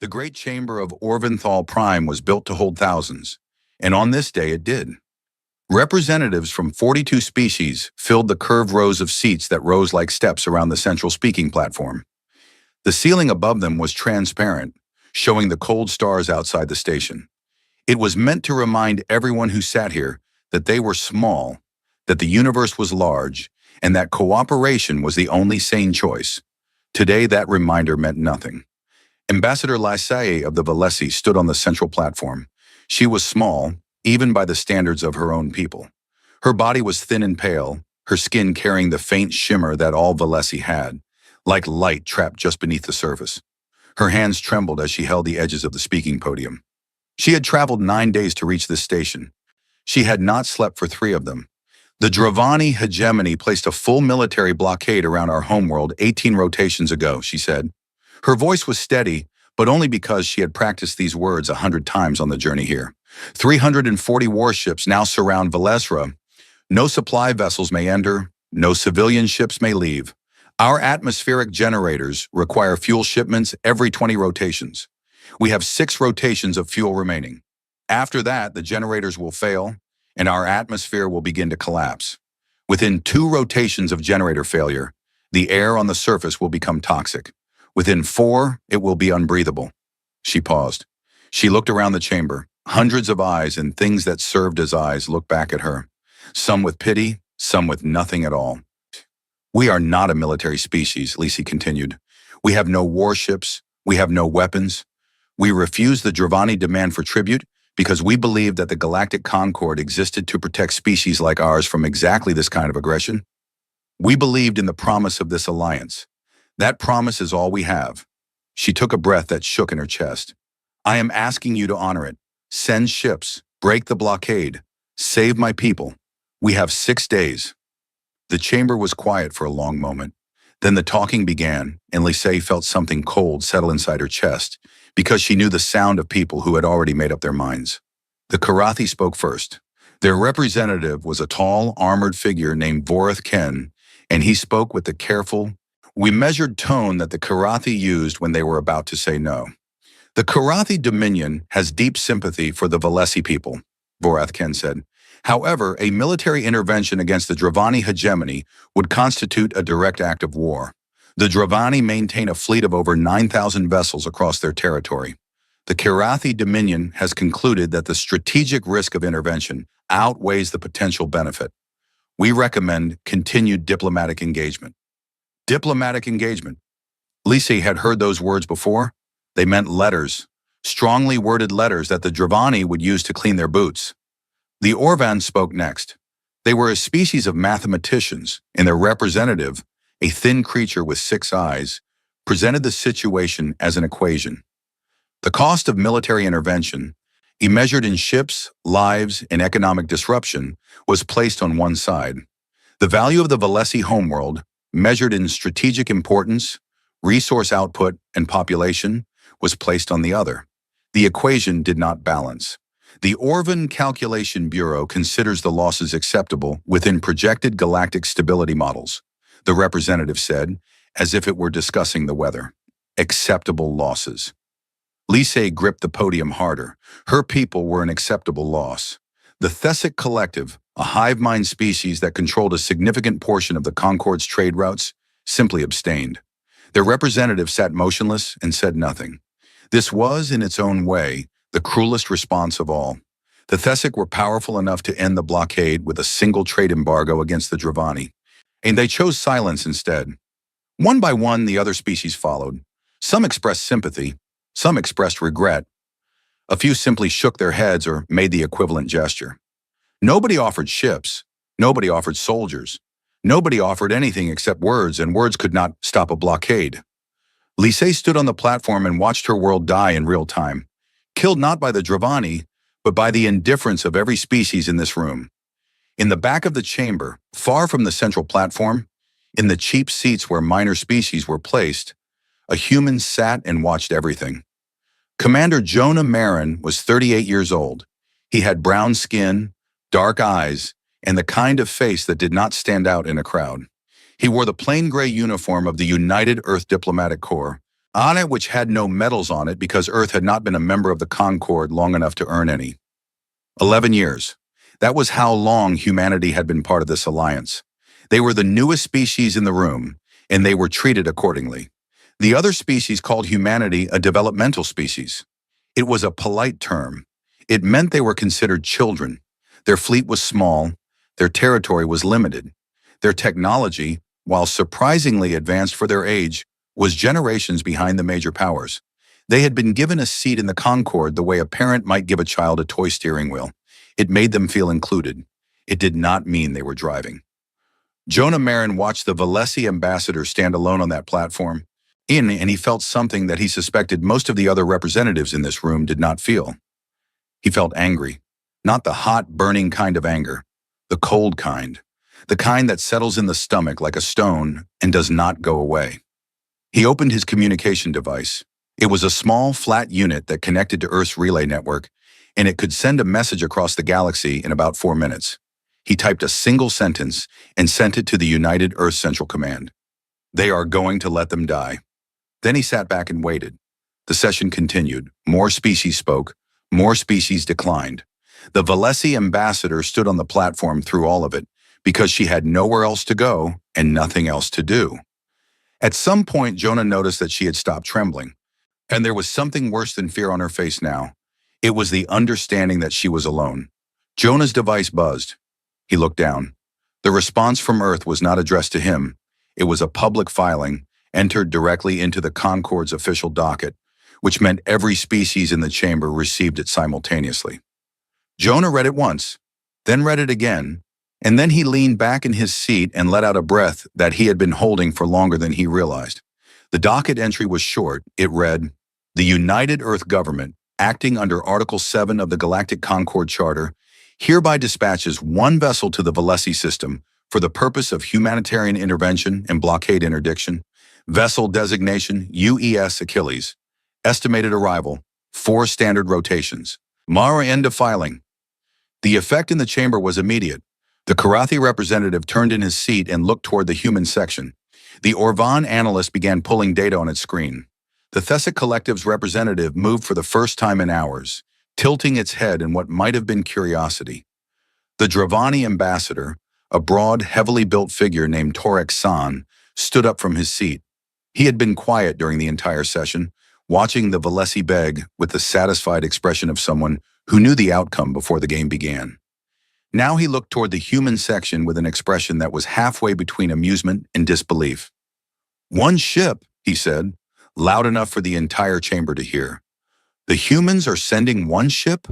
The great chamber of Orventhal Prime was built to hold thousands, and on this day it did. Representatives from 42 species filled the curved rows of seats that rose like steps around the central speaking platform. The ceiling above them was transparent, showing the cold stars outside the station. It was meant to remind everyone who sat here that they were small, that the universe was large, and that cooperation was the only sane choice. Today, that reminder meant nothing. Ambassador Lysae of the Valesi stood on the central platform. She was small, even by the standards of her own people. Her body was thin and pale, her skin carrying the faint shimmer that all Valesi had, like light trapped just beneath the surface. Her hands trembled as she held the edges of the speaking podium. She had traveled 9 days to reach this station. She had not slept for 3 of them. The Dravani hegemony placed a full military blockade around our homeworld 18 rotations ago, she said. Her voice was steady, but only because she had practiced these words 100 times on the journey here. 340 warships now surround Valesra. No supply vessels may enter, no civilian ships may leave. Our atmospheric generators require fuel shipments every 20 rotations. We have 6 rotations of fuel remaining. After that, the generators will fail, and our atmosphere will begin to collapse. Within 2 rotations of generator failure, the air on the surface will become toxic. Within 4, it will be unbreathable. She paused. She looked around the chamber. Hundreds of eyes and things that served as eyes looked back at her. Some with pity, some with nothing at all. We are not a military species, Lisi continued. We have no warships. We have no weapons. We refuse the Dravani demand for tribute because we believe that the Galactic Concord existed to protect species like ours from exactly this kind of aggression. We believed in the promise of this alliance. That promise is all we have. She took a breath that shook in her chest. I am asking you to honor it. Send ships. Break the blockade. Save my people. We have 6 days. The chamber was quiet for a long moment. Then the talking began, and Lysae felt something cold settle inside her chest, because she knew the sound of people who had already made up their minds. The Karathi spoke first. Their representative was a tall, armored figure named Vorath Ken, and he spoke with the careful, measured tone that the Karathi used when they were about to say no. The Karathi Dominion has deep sympathy for the Valesi people, Vorath Ken said. However, a military intervention against the Dravani hegemony would constitute a direct act of war. The Dravani maintain a fleet of over 9,000 vessels across their territory. The Karathi Dominion has concluded that the strategic risk of intervention outweighs the potential benefit. We recommend continued diplomatic engagement. Diplomatic engagement. Lysae had heard those words before. They meant letters, strongly worded letters that the Dravani would use to clean their boots. The Orvan spoke next. They were a species of mathematicians, and their representative, a thin creature with 6 eyes, presented the situation as an equation. The cost of military intervention, measured in ships, lives, and economic disruption, was placed on one side. The value of the Valesi homeworld, measured in strategic importance, resource output, and population, was placed on the other. The equation did not balance. The Orvan Calculation Bureau considers the losses acceptable within projected galactic stability models, the representative said, as if it were discussing the weather. Acceptable losses. Lysae gripped the podium harder. Her people were an acceptable loss. The Thesic Collective, a hive mind species that controlled a significant portion of the Concord's trade routes, simply abstained. Their representative sat motionless and said nothing. This was, in its own way, the cruelest response of all. The Thesic were powerful enough to end the blockade with a single trade embargo against the Dravani, and they chose silence instead. One by one, the other species followed. Some expressed sympathy, some expressed regret. A few simply shook their heads or made the equivalent gesture. Nobody offered ships. Nobody offered soldiers. Nobody offered anything except words, and words could not stop a blockade. Lysae stood on the platform and watched her world die in real time, killed not by the Dravani, but by the indifference of every species in this room. In the back of the chamber, far from the central platform, in the cheap seats where minor species were placed, a human sat and watched everything. Commander Jonah Marin was 38 years old. He had brown skin, dark eyes, and the kind of face that did not stand out in a crowd. He wore the plain gray uniform of the United Earth Diplomatic Corps, on it which had no medals on it because Earth had not been a member of the Concord long enough to earn any. 11 years. That was how long humanity had been part of this alliance. They were the newest species in the room, and they were treated accordingly. The other species called humanity a developmental species. It was a polite term. It meant they were considered children. Their fleet was small. Their territory was limited. Their technology, while surprisingly advanced for their age, was generations behind the major powers. They had been given a seat in the Concorde the way a parent might give a child a toy steering wheel. It made them feel included. It did not mean they were driving. Jonah Marin watched the Valesi ambassador stand alone on that platform, and he felt something that he suspected most of the other representatives in this room did not feel. He felt angry. Not the hot, burning kind of anger. The cold kind. The kind that settles in the stomach like a stone and does not go away. He opened his communication device. It was a small, flat unit that connected to Earth's relay network, and it could send a message across the galaxy in about 4 minutes. He typed a single sentence and sent it to the United Earth Central Command. They are going to let them die. Then he sat back and waited. The session continued. More species spoke. More species declined. The Valesi ambassador stood on the platform through all of it because she had nowhere else to go and nothing else to do. At some point, Jonah noticed that she had stopped trembling, and there was something worse than fear on her face now. It was the understanding that she was alone. Jonah's device buzzed. He looked down. The response from Earth was not addressed to him. It was a public filing, entered directly into the Concorde's official docket, which meant every species in the chamber received it simultaneously. Jonah read it once, then read it again, and then he leaned back in his seat and let out a breath that he had been holding for longer than he realized. The docket entry was short. It read, "The United Earth Government, acting under Article 7 of the Galactic Concord Charter, hereby dispatches one vessel to the Valesi system for the purpose of humanitarian intervention and blockade interdiction. Vessel designation UES Achilles. Estimated arrival, 4 standard rotations. Mara end of filing." The effect in the chamber was immediate. The Karathi representative turned in his seat and looked toward the human section. The Orvan analyst began pulling data on its screen. The Thesic Collective's representative moved for the first time in hours, tilting its head in what might have been curiosity. The Dravani ambassador, a broad, heavily built figure named Torek San, stood up from his seat. He had been quiet during the entire session, watching the Valesi beg with the satisfied expression of someone who knew the outcome before the game began. Now he looked toward the human section with an expression that was halfway between amusement and disbelief. "One ship," he said, loud enough for the entire chamber to hear. "The humans are sending one ship?"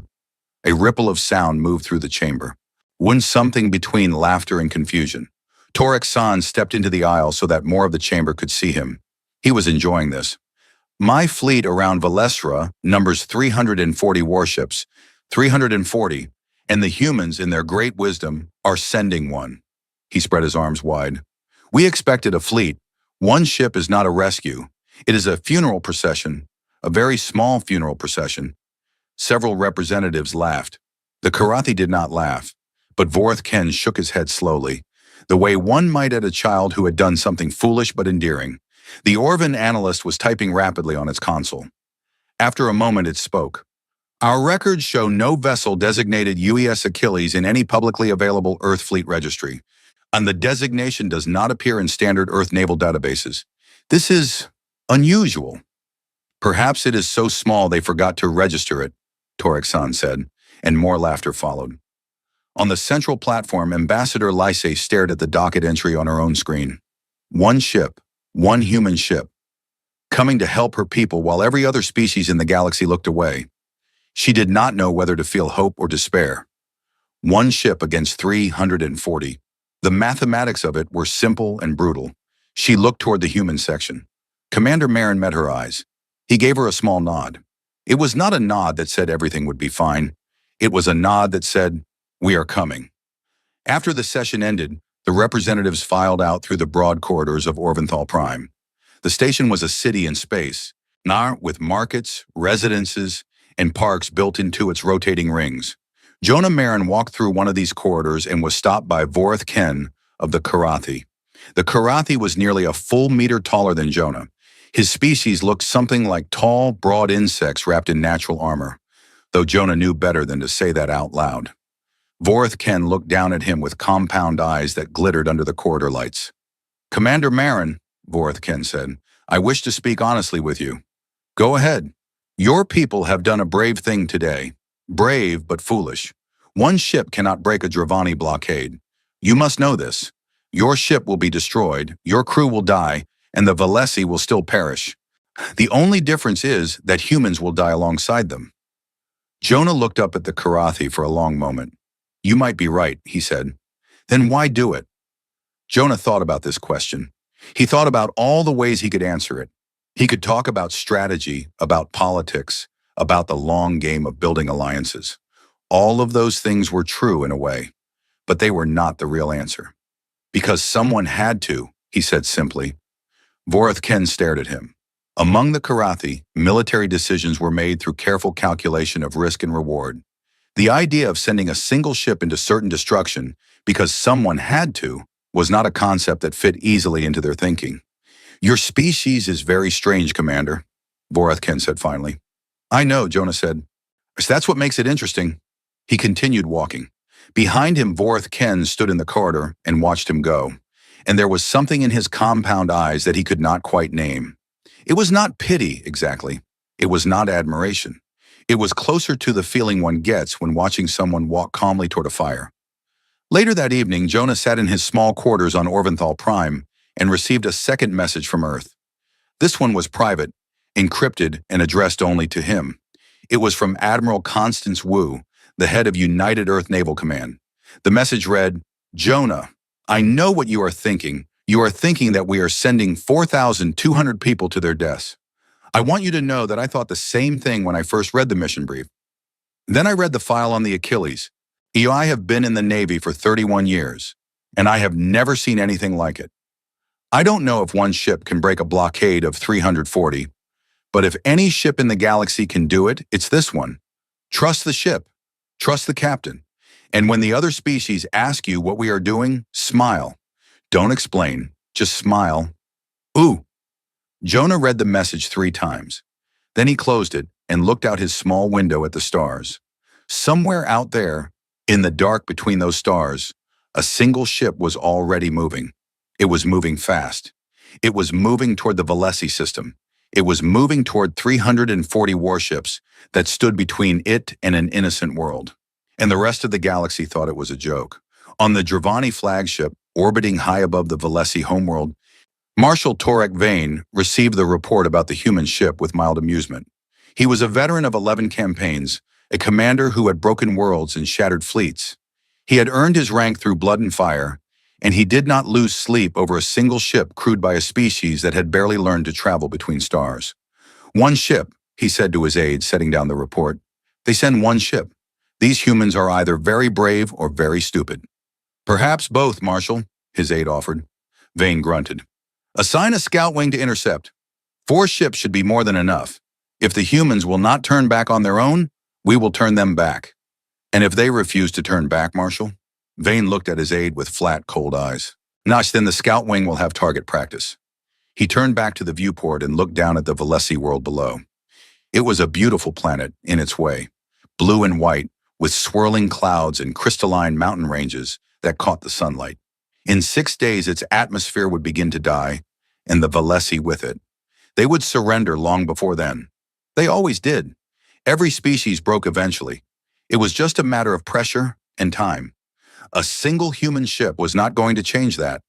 A ripple of sound moved through the chamber. One something between laughter and confusion. Torek San stepped into the aisle so that more of the chamber could see him. He was enjoying this. "My fleet around Valestra numbers 340 warships, 340, and the humans, in their great wisdom, are sending one." He spread his arms wide. "We expected a fleet. One ship is not a rescue. It is a funeral procession, a very small funeral procession." Several representatives laughed. The Karathi did not laugh, but Vorth Ken shook his head slowly, the way one might at a child who had done something foolish but endearing. The Orvan analyst was typing rapidly on its console. After a moment, it spoke. "Our records show no vessel designated UES Achilles in any publicly available Earth Fleet registry, and the designation does not appear in standard Earth naval databases. This is unusual." "Perhaps it is so small they forgot to register it," Torek San said, and more laughter followed. On the central platform, Ambassador Lysay stared at the docket entry on her own screen. One ship, one human ship, coming to help her people while every other species in the galaxy looked away. She did not know whether to feel hope or despair. One ship against 340. The mathematics of it were simple and brutal. She looked toward the human section. Commander Marin met her eyes. He gave her a small nod. It was not a nod that said everything would be fine. It was a nod that said, "We are coming." After the session ended, the representatives filed out through the broad corridors of Orventhal Prime. The station was a city in space, with markets, residences, and parks built into its rotating rings. Jonah Marin walked through one of these corridors and was stopped by Vorth Ken of the Karathi. The Karathi was nearly a full meter taller than Jonah. His species looked something like tall, broad insects wrapped in natural armor, though Jonah knew better than to say that out loud. Vorth Ken looked down at him with compound eyes that glittered under the corridor lights. "Commander Marin," Vorth Ken said, "I wish to speak honestly with you. Go ahead. Your people have done a brave thing today. Brave, but foolish. One ship cannot break a Dravani blockade. You must know this. Your ship will be destroyed, your crew will die, and the Valesi will still perish. The only difference is that humans will die alongside them." Jonah looked up at the Karathi for a long moment. "You might be right," he said. "Then why do it?" Jonah thought about this question. He thought about all the ways he could answer it. He could talk about strategy, about politics, about the long game of building alliances. All of those things were true in a way, but they were not the real answer. "Because someone had to," he said simply. Vorth Ken stared at him. Among the Karathi, military decisions were made through careful calculation of risk and reward. The idea of sending a single ship into certain destruction because someone had to was not a concept that fit easily into their thinking. "Your species is very strange, Commander," Vorth Ken said finally. "I know," Jonah said. "That's what makes it interesting." He continued walking. Behind him, Vorth Ken stood in the corridor and watched him go. And there was something in his compound eyes that he could not quite name. It was not pity, exactly. It was not admiration. It was closer to the feeling one gets when watching someone walk calmly toward a fire. Later that evening, Jonah sat in his small quarters on Orventhal Prime and received a second message from Earth. This one was private, encrypted, and addressed only to him. It was from Admiral Constance Wu, the head of United Earth Naval Command. The message read, "Jonah, I know what you are thinking. You are thinking that we are sending 4,200 people to their deaths. I want you to know that I thought the same thing when I first read the mission brief. Then I read the file on the Achilles. I have been in the Navy for 31 years, and I have never seen anything like it. I don't know if one ship can break a blockade of 340, but if any ship in the galaxy can do it, it's this one. Trust the ship. Trust the captain. And when the other species ask you what we are doing, smile. Don't explain, just smile." Ooh. Jonah read the message 3 times. Then he closed it and looked out his small window at the stars. Somewhere out there, in the dark between those stars, a single ship was already moving. It was moving fast. It was moving toward the Valesi system. It was moving toward 340 warships that stood between it and an innocent world. And the rest of the galaxy thought it was a joke. On the Dravani flagship, orbiting high above the Valesi homeworld, Marshal Torek Vane received the report about the human ship with mild amusement. He was a veteran of 11 campaigns, a commander who had broken worlds and shattered fleets. He had earned his rank through blood and fire, and he did not lose sleep over a single ship crewed by a species that had barely learned to travel between stars. "One ship," he said to his aide, setting down the report. "They send one ship. These humans are either very brave or very stupid." "Perhaps both, Marshal," his aide offered. Vane grunted. "Assign a scout wing to intercept. 4 ships should be more than enough. If the humans will not turn back on their own, we will turn them back." "And if they refuse to turn back, Marshal?" Vane looked at his aide with flat, cold eyes. "Nosh, then the scout wing will have target practice." He turned back to the viewport and looked down at the Valesi world below. It was a beautiful planet in its way, blue and white, with swirling clouds and crystalline mountain ranges that caught the sunlight. In 6 days, its atmosphere would begin to die, and the Valesi with it. They would surrender long before then. They always did. Every species broke eventually. It was just a matter of pressure and time. A single human ship was not going to change that.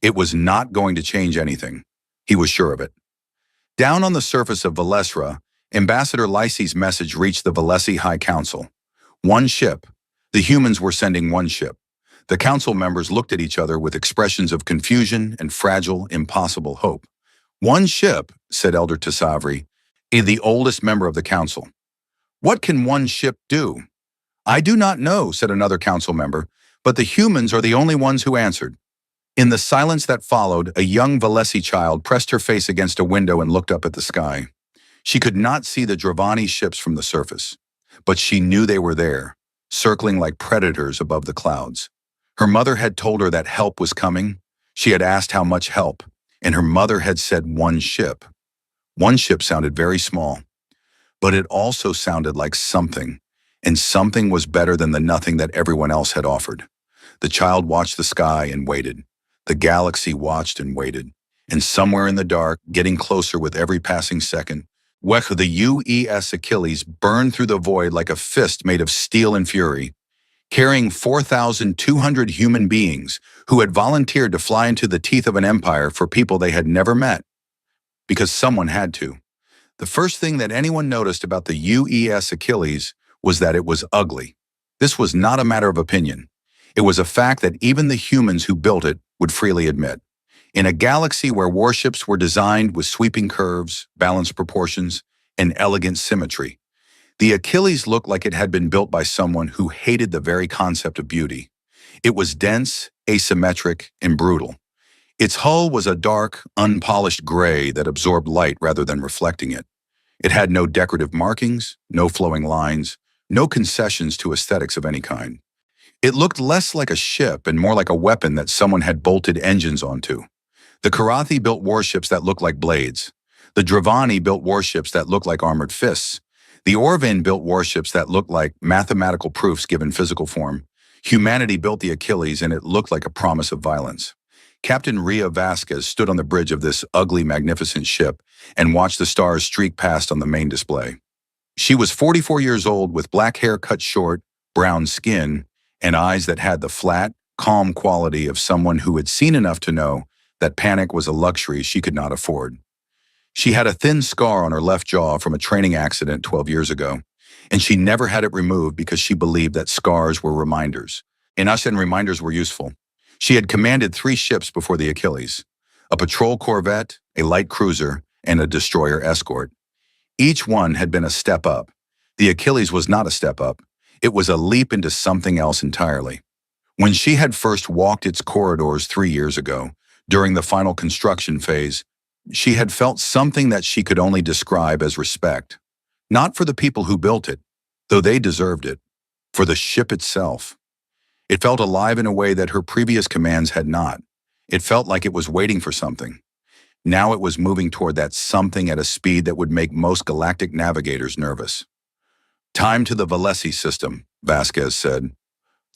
It was not going to change anything. He was sure of it. Down on the surface of Valesra, Ambassador Lycey's message reached the Valesi High Council. One ship. The humans were sending one ship. The council members looked at each other with expressions of confusion and fragile, impossible hope. "One ship," said Elder Tasavri, the oldest member of the council. "What can one ship do?" "I do not know," said another council member, but the humans are the only ones who answered. In the silence that followed, a young Valesi child pressed her face against a window and looked up at the sky. She could not see the Dravani ships from the surface, but she knew they were there, circling like predators above the clouds. Her mother had told her that help was coming. She had asked how much help, and her mother had said one ship. One ship sounded very small, but it also sounded like something, and something was better than the nothing that everyone else had offered. The child watched the sky and waited. The galaxy watched and waited. And somewhere in the dark, getting closer with every passing second, the UES Achilles burned through the void like a fist made of steel and fury, carrying 4,200 human beings who had volunteered to fly into the teeth of an empire for people they had never met, because someone had to. The first thing that anyone noticed about the UES Achilles was that it was ugly. This was not a matter of opinion. It was a fact that even the humans who built it would freely admit. In a galaxy where warships were designed with sweeping curves, balanced proportions, and elegant symmetry, the Achilles looked like it had been built by someone who hated the very concept of beauty. It was dense, asymmetric, and brutal. Its hull was a dark, unpolished gray that absorbed light rather than reflecting it. It had no decorative markings, no flowing lines, no concessions to aesthetics of any kind. It looked less like a ship and more like a weapon that someone had bolted engines onto. The Karathi built warships that looked like blades. The Dravani built warships that looked like armored fists. The Orvan built warships that looked like mathematical proofs given physical form. Humanity built the Achilles, and it looked like a promise of violence. Captain Ria Vasquez stood on the bridge of this ugly, magnificent ship and watched the stars streak past on the main display. She was 44 years old with black hair cut short, brown skin, and eyes that had the flat, calm quality of someone who had seen enough to know that panic was a luxury she could not afford. She had a thin scar on her left jaw from a training accident 12 years ago, and she never had it removed because she believed that scars were reminders. And reminders were useful. She had commanded 3 ships before the Achilles: a patrol corvette, a light cruiser, and a destroyer escort. Each one had been a step up. The Achilles was not a step up. It was a leap into something else entirely. When she had first walked its corridors 3 years ago, during the final construction phase, she had felt something that she could only describe as respect. Not for the people who built it, though they deserved it, for the ship itself. It felt alive in a way that her previous commands had not. It felt like it was waiting for something. Now it was moving toward that something at a speed that would make most galactic navigators nervous. "Time to the Valesi system," Vasquez said.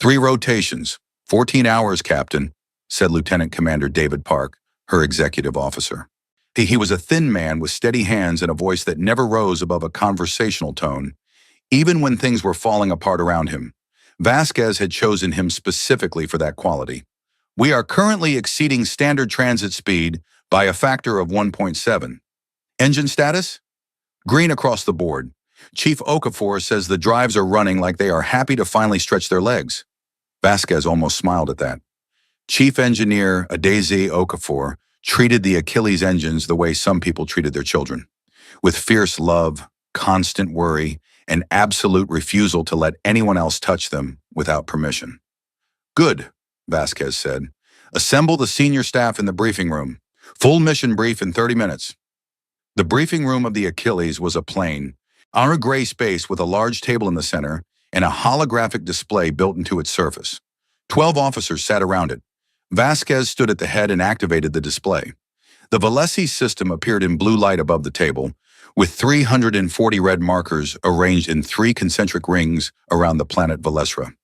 "3 rotations, 14 hours, Captain," said Lieutenant Commander David Park, her executive officer. He was a thin man with steady hands and a voice that never rose above a conversational tone, even when things were falling apart around him. Vasquez had chosen him specifically for that quality. "We are currently exceeding standard transit speed by a factor of 1.7. Engine status? Green across the board. Chief Okafor says the drives are running like they are happy to finally stretch their legs." Vasquez almost smiled at that. Chief Engineer Adeze Okafor treated the Achilles engines the way some people treated their children, with fierce love, constant worry, and absolute refusal to let anyone else touch them without permission. "Good," Vasquez said. "Assemble the senior staff in the briefing room. Full mission brief in 30 minutes. The briefing room of the Achilles was a plain, on a gray space with a large table in the center and a holographic display built into its surface. 12 officers sat around it. Vasquez stood at the head and activated the display. The Valesi system appeared in blue light above the table, with 340 red markers arranged in 3 concentric rings around the planet Valesra.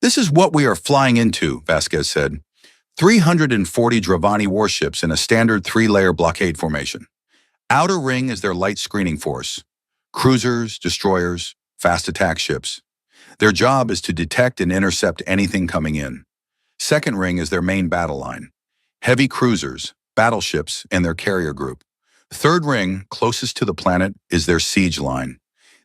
"This is what we are flying into," Vasquez said. 340 Dravani warships in a standard 3-layer blockade formation. Outer ring is their light screening force. Cruisers, destroyers, fast attack ships. Their job is to detect and intercept anything coming in. Second ring is their main battle line. Heavy cruisers, battleships, and their carrier group. Third ring, closest to the planet, is their siege line.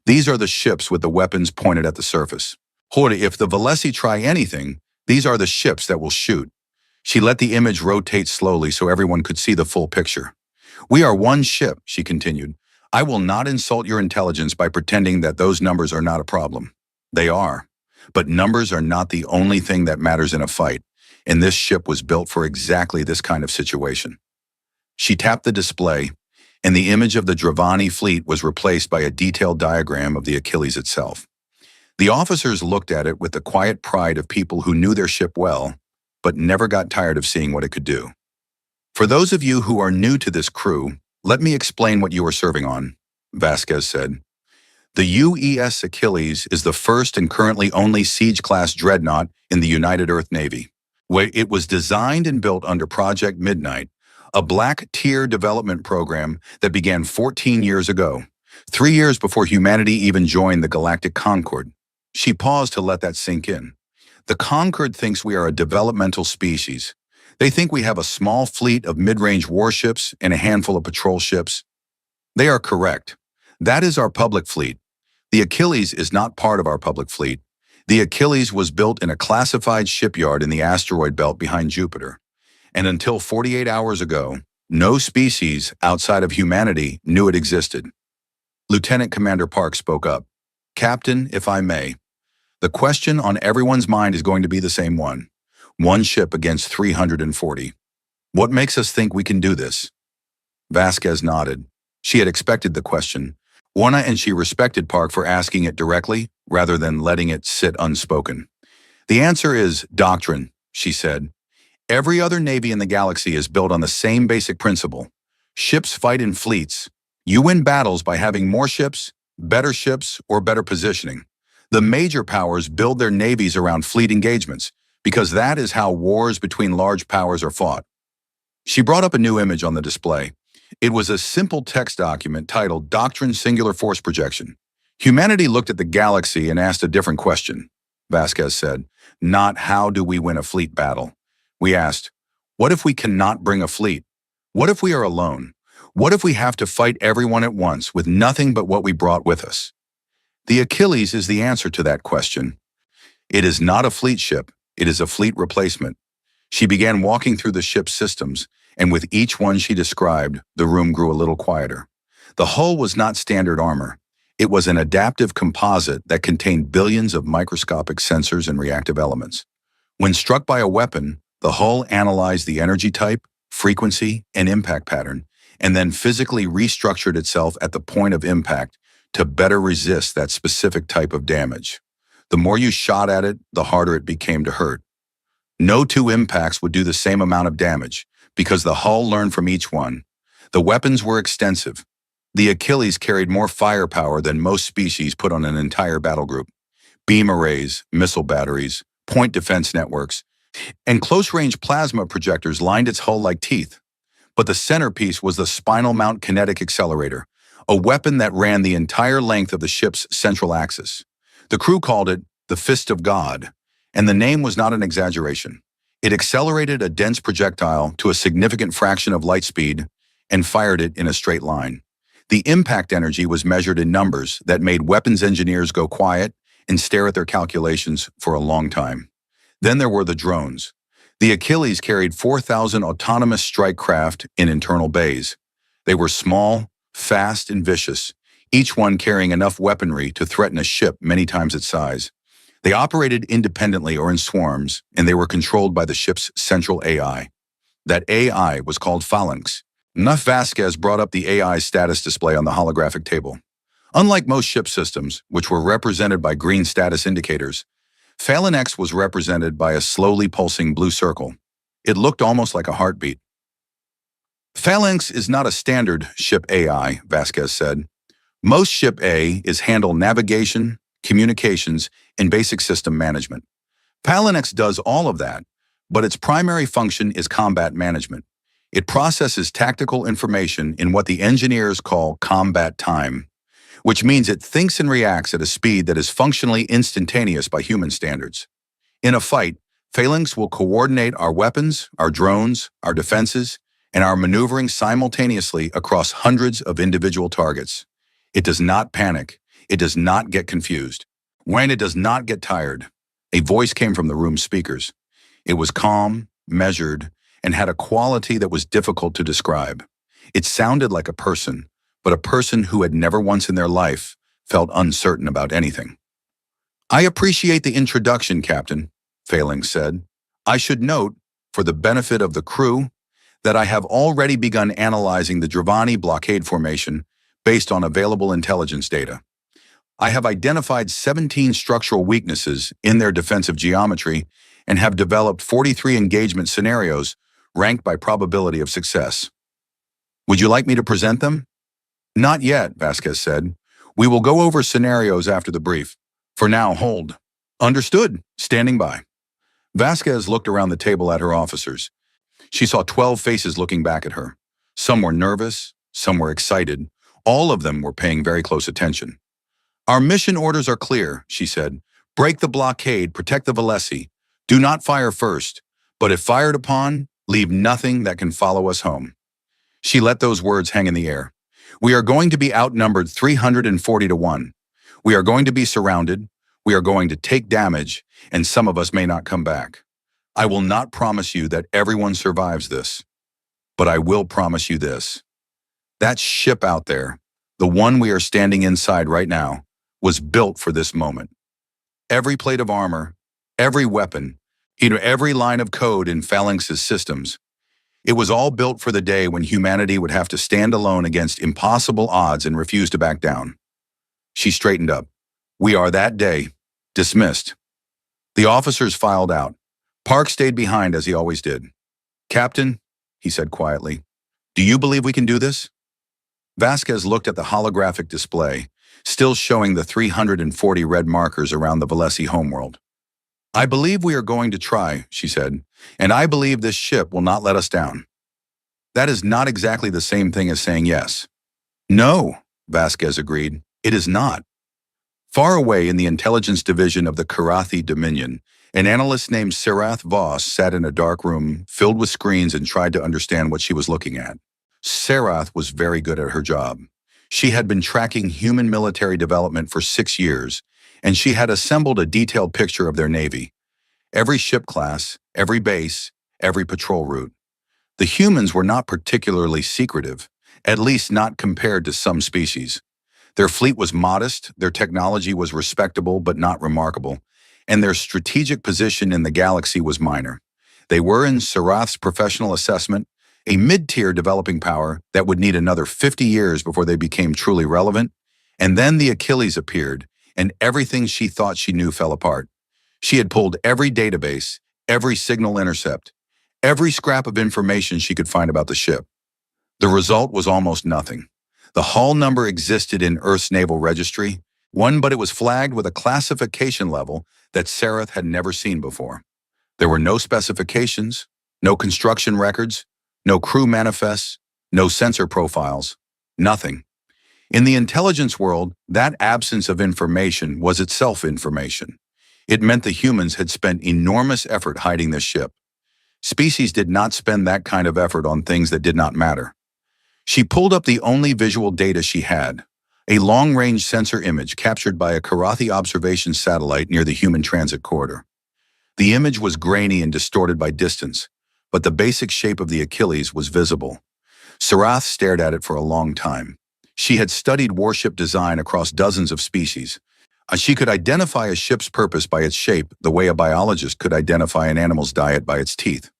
These are the ships with the weapons pointed at the surface. If the Valesi try anything, these are the ships that will shoot. She let the image rotate slowly so everyone could see the full picture. "We are one ship," she continued. "I will not insult your intelligence by pretending that those numbers are not a problem. They are. But numbers are not the only thing that matters in a fight, and this ship was built for exactly this kind of situation." She tapped the display, and the image of the Dravani fleet was replaced by a detailed diagram of the Achilles itself. The officers looked at it with the quiet pride of people who knew their ship well, but never got tired of seeing what it could do. For those of you who are new to this crew, Let me explain what you are serving on, Vasquez said. The UES Achilles is the first and currently only siege-class dreadnought in the United Earth Navy. It was designed and built under Project Midnight, a black tier development program that began 14 years ago, 3 years before humanity even joined the Galactic Concord. She paused to let that sink in. The Concord thinks we are a developmental species. They think we have a small fleet of mid-range warships and a handful of patrol ships. They are correct. That is our public fleet. The Achilles is not part of our public fleet. The Achilles was built in a classified shipyard in the asteroid belt behind Jupiter. And until 48 hours ago, no species outside of humanity knew it existed. Lieutenant Commander Park spoke up. Captain, if I may, the question on everyone's mind is going to be the same one. One ship against 340. What makes us think we can do this? Vasquez nodded. She had expected the question, and she respected Park for asking it directly rather than letting it sit unspoken. The answer is doctrine, she said. Every other navy in the galaxy is built on the same basic principle. Ships fight in fleets. You win battles by having more ships, or better positioning. The major powers build their navies around fleet engagements because that is how wars between large powers are fought. She brought up a new image on the display. It was a simple text document titled Doctrine Singular Force Projection. Humanity looked at the galaxy and asked a different question, Vasquez said. Not how do we win a fleet battle. We asked, what if we cannot bring a fleet? What if we are alone? What if we have to fight everyone at once with nothing but what we brought with us? The Achilles is the answer to that question. It is not a fleet ship, it is a fleet replacement. She began walking through the ship's systems, and with each one she described, the room grew a little quieter. The hull was not standard armor. It was an adaptive composite that contained billions of microscopic sensors and reactive elements. When struck by a weapon, the hull analyzed the energy type, frequency, and impact pattern, and then physically restructured itself at the point of impact to better resist that specific type of damage. The more you shot at it, the harder it became to hurt. No two impacts would do the same amount of damage, because the hull learned from each one. The weapons were extensive. The Achilles carried more firepower than most species put on an entire battle group. Beam arrays, missile batteries, point defense networks, and close-range plasma projectors lined its hull like teeth. But the centerpiece was the spinal mount kinetic accelerator, a weapon that ran the entire length of the ship's central axis. The crew called it the Fist of God, and the name was not an exaggeration. It accelerated a dense projectile to a significant fraction of light speed and fired it in a straight line. The impact energy was measured in numbers that made weapons engineers go quiet and stare at their calculations for a long time. Then there were the drones. The Achilles carried 4,000 autonomous strike craft in internal bays. They were small, fast, and vicious, each one carrying enough weaponry to threaten a ship many times its size. They operated independently or in swarms, and they were controlled by the ship's central AI. That AI was called Phalanx. Nuff Vasquez brought up the AI's status display on the holographic table. Unlike most ship systems, which were represented by green status indicators, Phalanx was represented by a slowly pulsing blue circle. It looked almost like a heartbeat. Phalanx is not a standard ship AI, Vasquez said. Most ship A is handle navigation, communications, and basic system management. Phalanx does all of that, but its primary function is combat management. It processes tactical information in what the engineers call combat time, which means it thinks and reacts at a speed that is functionally instantaneous by human standards. In a fight, Phalanx will coordinate our weapons, our drones, our defenses, and our maneuvering simultaneously across hundreds of individual targets. It does not panic. It does not get confused. When it does not get tired. A voice came from the room's speakers. It was calm, measured, and had a quality that was difficult to describe. It sounded like a person, but a person who had never once in their life felt uncertain about anything. I appreciate the introduction, Captain, Phalanx said. I should note, for the benefit of the crew, that I have already begun analyzing the Dravani blockade formation based on available intelligence data. I have identified 17 structural weaknesses in their defensive geometry and have developed 43 engagement scenarios ranked by probability of success. Would you like me to present them? Not yet, Vasquez said. We will go over scenarios after the brief. For now, hold. Understood. Standing by. Vasquez looked around the table at her officers. She saw 12 faces looking back at her. Some were nervous, some were excited. All of them were paying very close attention. Our mission orders are clear, she said. Break the blockade, protect the Valesi. Do not fire first, but if fired upon, leave nothing that can follow us home. She let those words hang in the air. We are going to be outnumbered 340 to 1. We are going to be surrounded. We are going to take damage, and some of us may not come back. I will not promise you that everyone survives this, but I will promise you this. That ship out there, the one we are standing inside right now, was built for this moment. Every plate of armor, every weapon, every line of code in Phalanx's systems, it was all built for the day when humanity would have to stand alone against impossible odds and refuse to back down. She straightened up. We are that day. Dismissed. The officers filed out. Park stayed behind as he always did. Captain, he said quietly, do you believe we can do this? Vasquez looked at the holographic display, still showing the 340 red markers around the Valesi homeworld. I believe we are going to try, she said, and I believe this ship will not let us down. That is not exactly the same thing as saying yes. No, Vasquez agreed, it is not. Far away in the intelligence division of the Karathi Dominion, an analyst named Sarath Voss sat in a dark room filled with screens and tried to understand what she was looking at. Sarath was very good at her job. She had been tracking human military development for 6 years, and she had assembled a detailed picture of their navy. Every ship class, every base, every patrol route. The humans were not particularly secretive, at least not compared to some species. Their fleet was modest, their technology was respectable but not remarkable, and their strategic position in the galaxy was minor. They were, in Sarath's professional assessment, a mid-tier developing power that would need another 50 years before they became truly relevant, and then the Achilles appeared, and everything she thought she knew fell apart. She had pulled every database, every signal intercept, every scrap of information she could find about the ship. The result was almost nothing. The hull number existed in Earth's naval registry, but it was flagged with a classification level that Sarath had never seen before. There were no specifications, no construction records, no crew manifests, no sensor profiles, nothing. In the intelligence world, that absence of information was itself information. It meant the humans had spent enormous effort hiding this ship. Species did not spend that kind of effort on things that did not matter. She pulled up the only visual data she had, a long-range sensor image captured by a Karathi observation satellite near the human transit corridor. The image was grainy and distorted by distance, but the basic shape of the Achilles was visible. Sarath stared at it for a long time. She had studied warship design across dozens of species. She could identify a ship's purpose by its shape the way a biologist could identify an animal's diet by its teeth.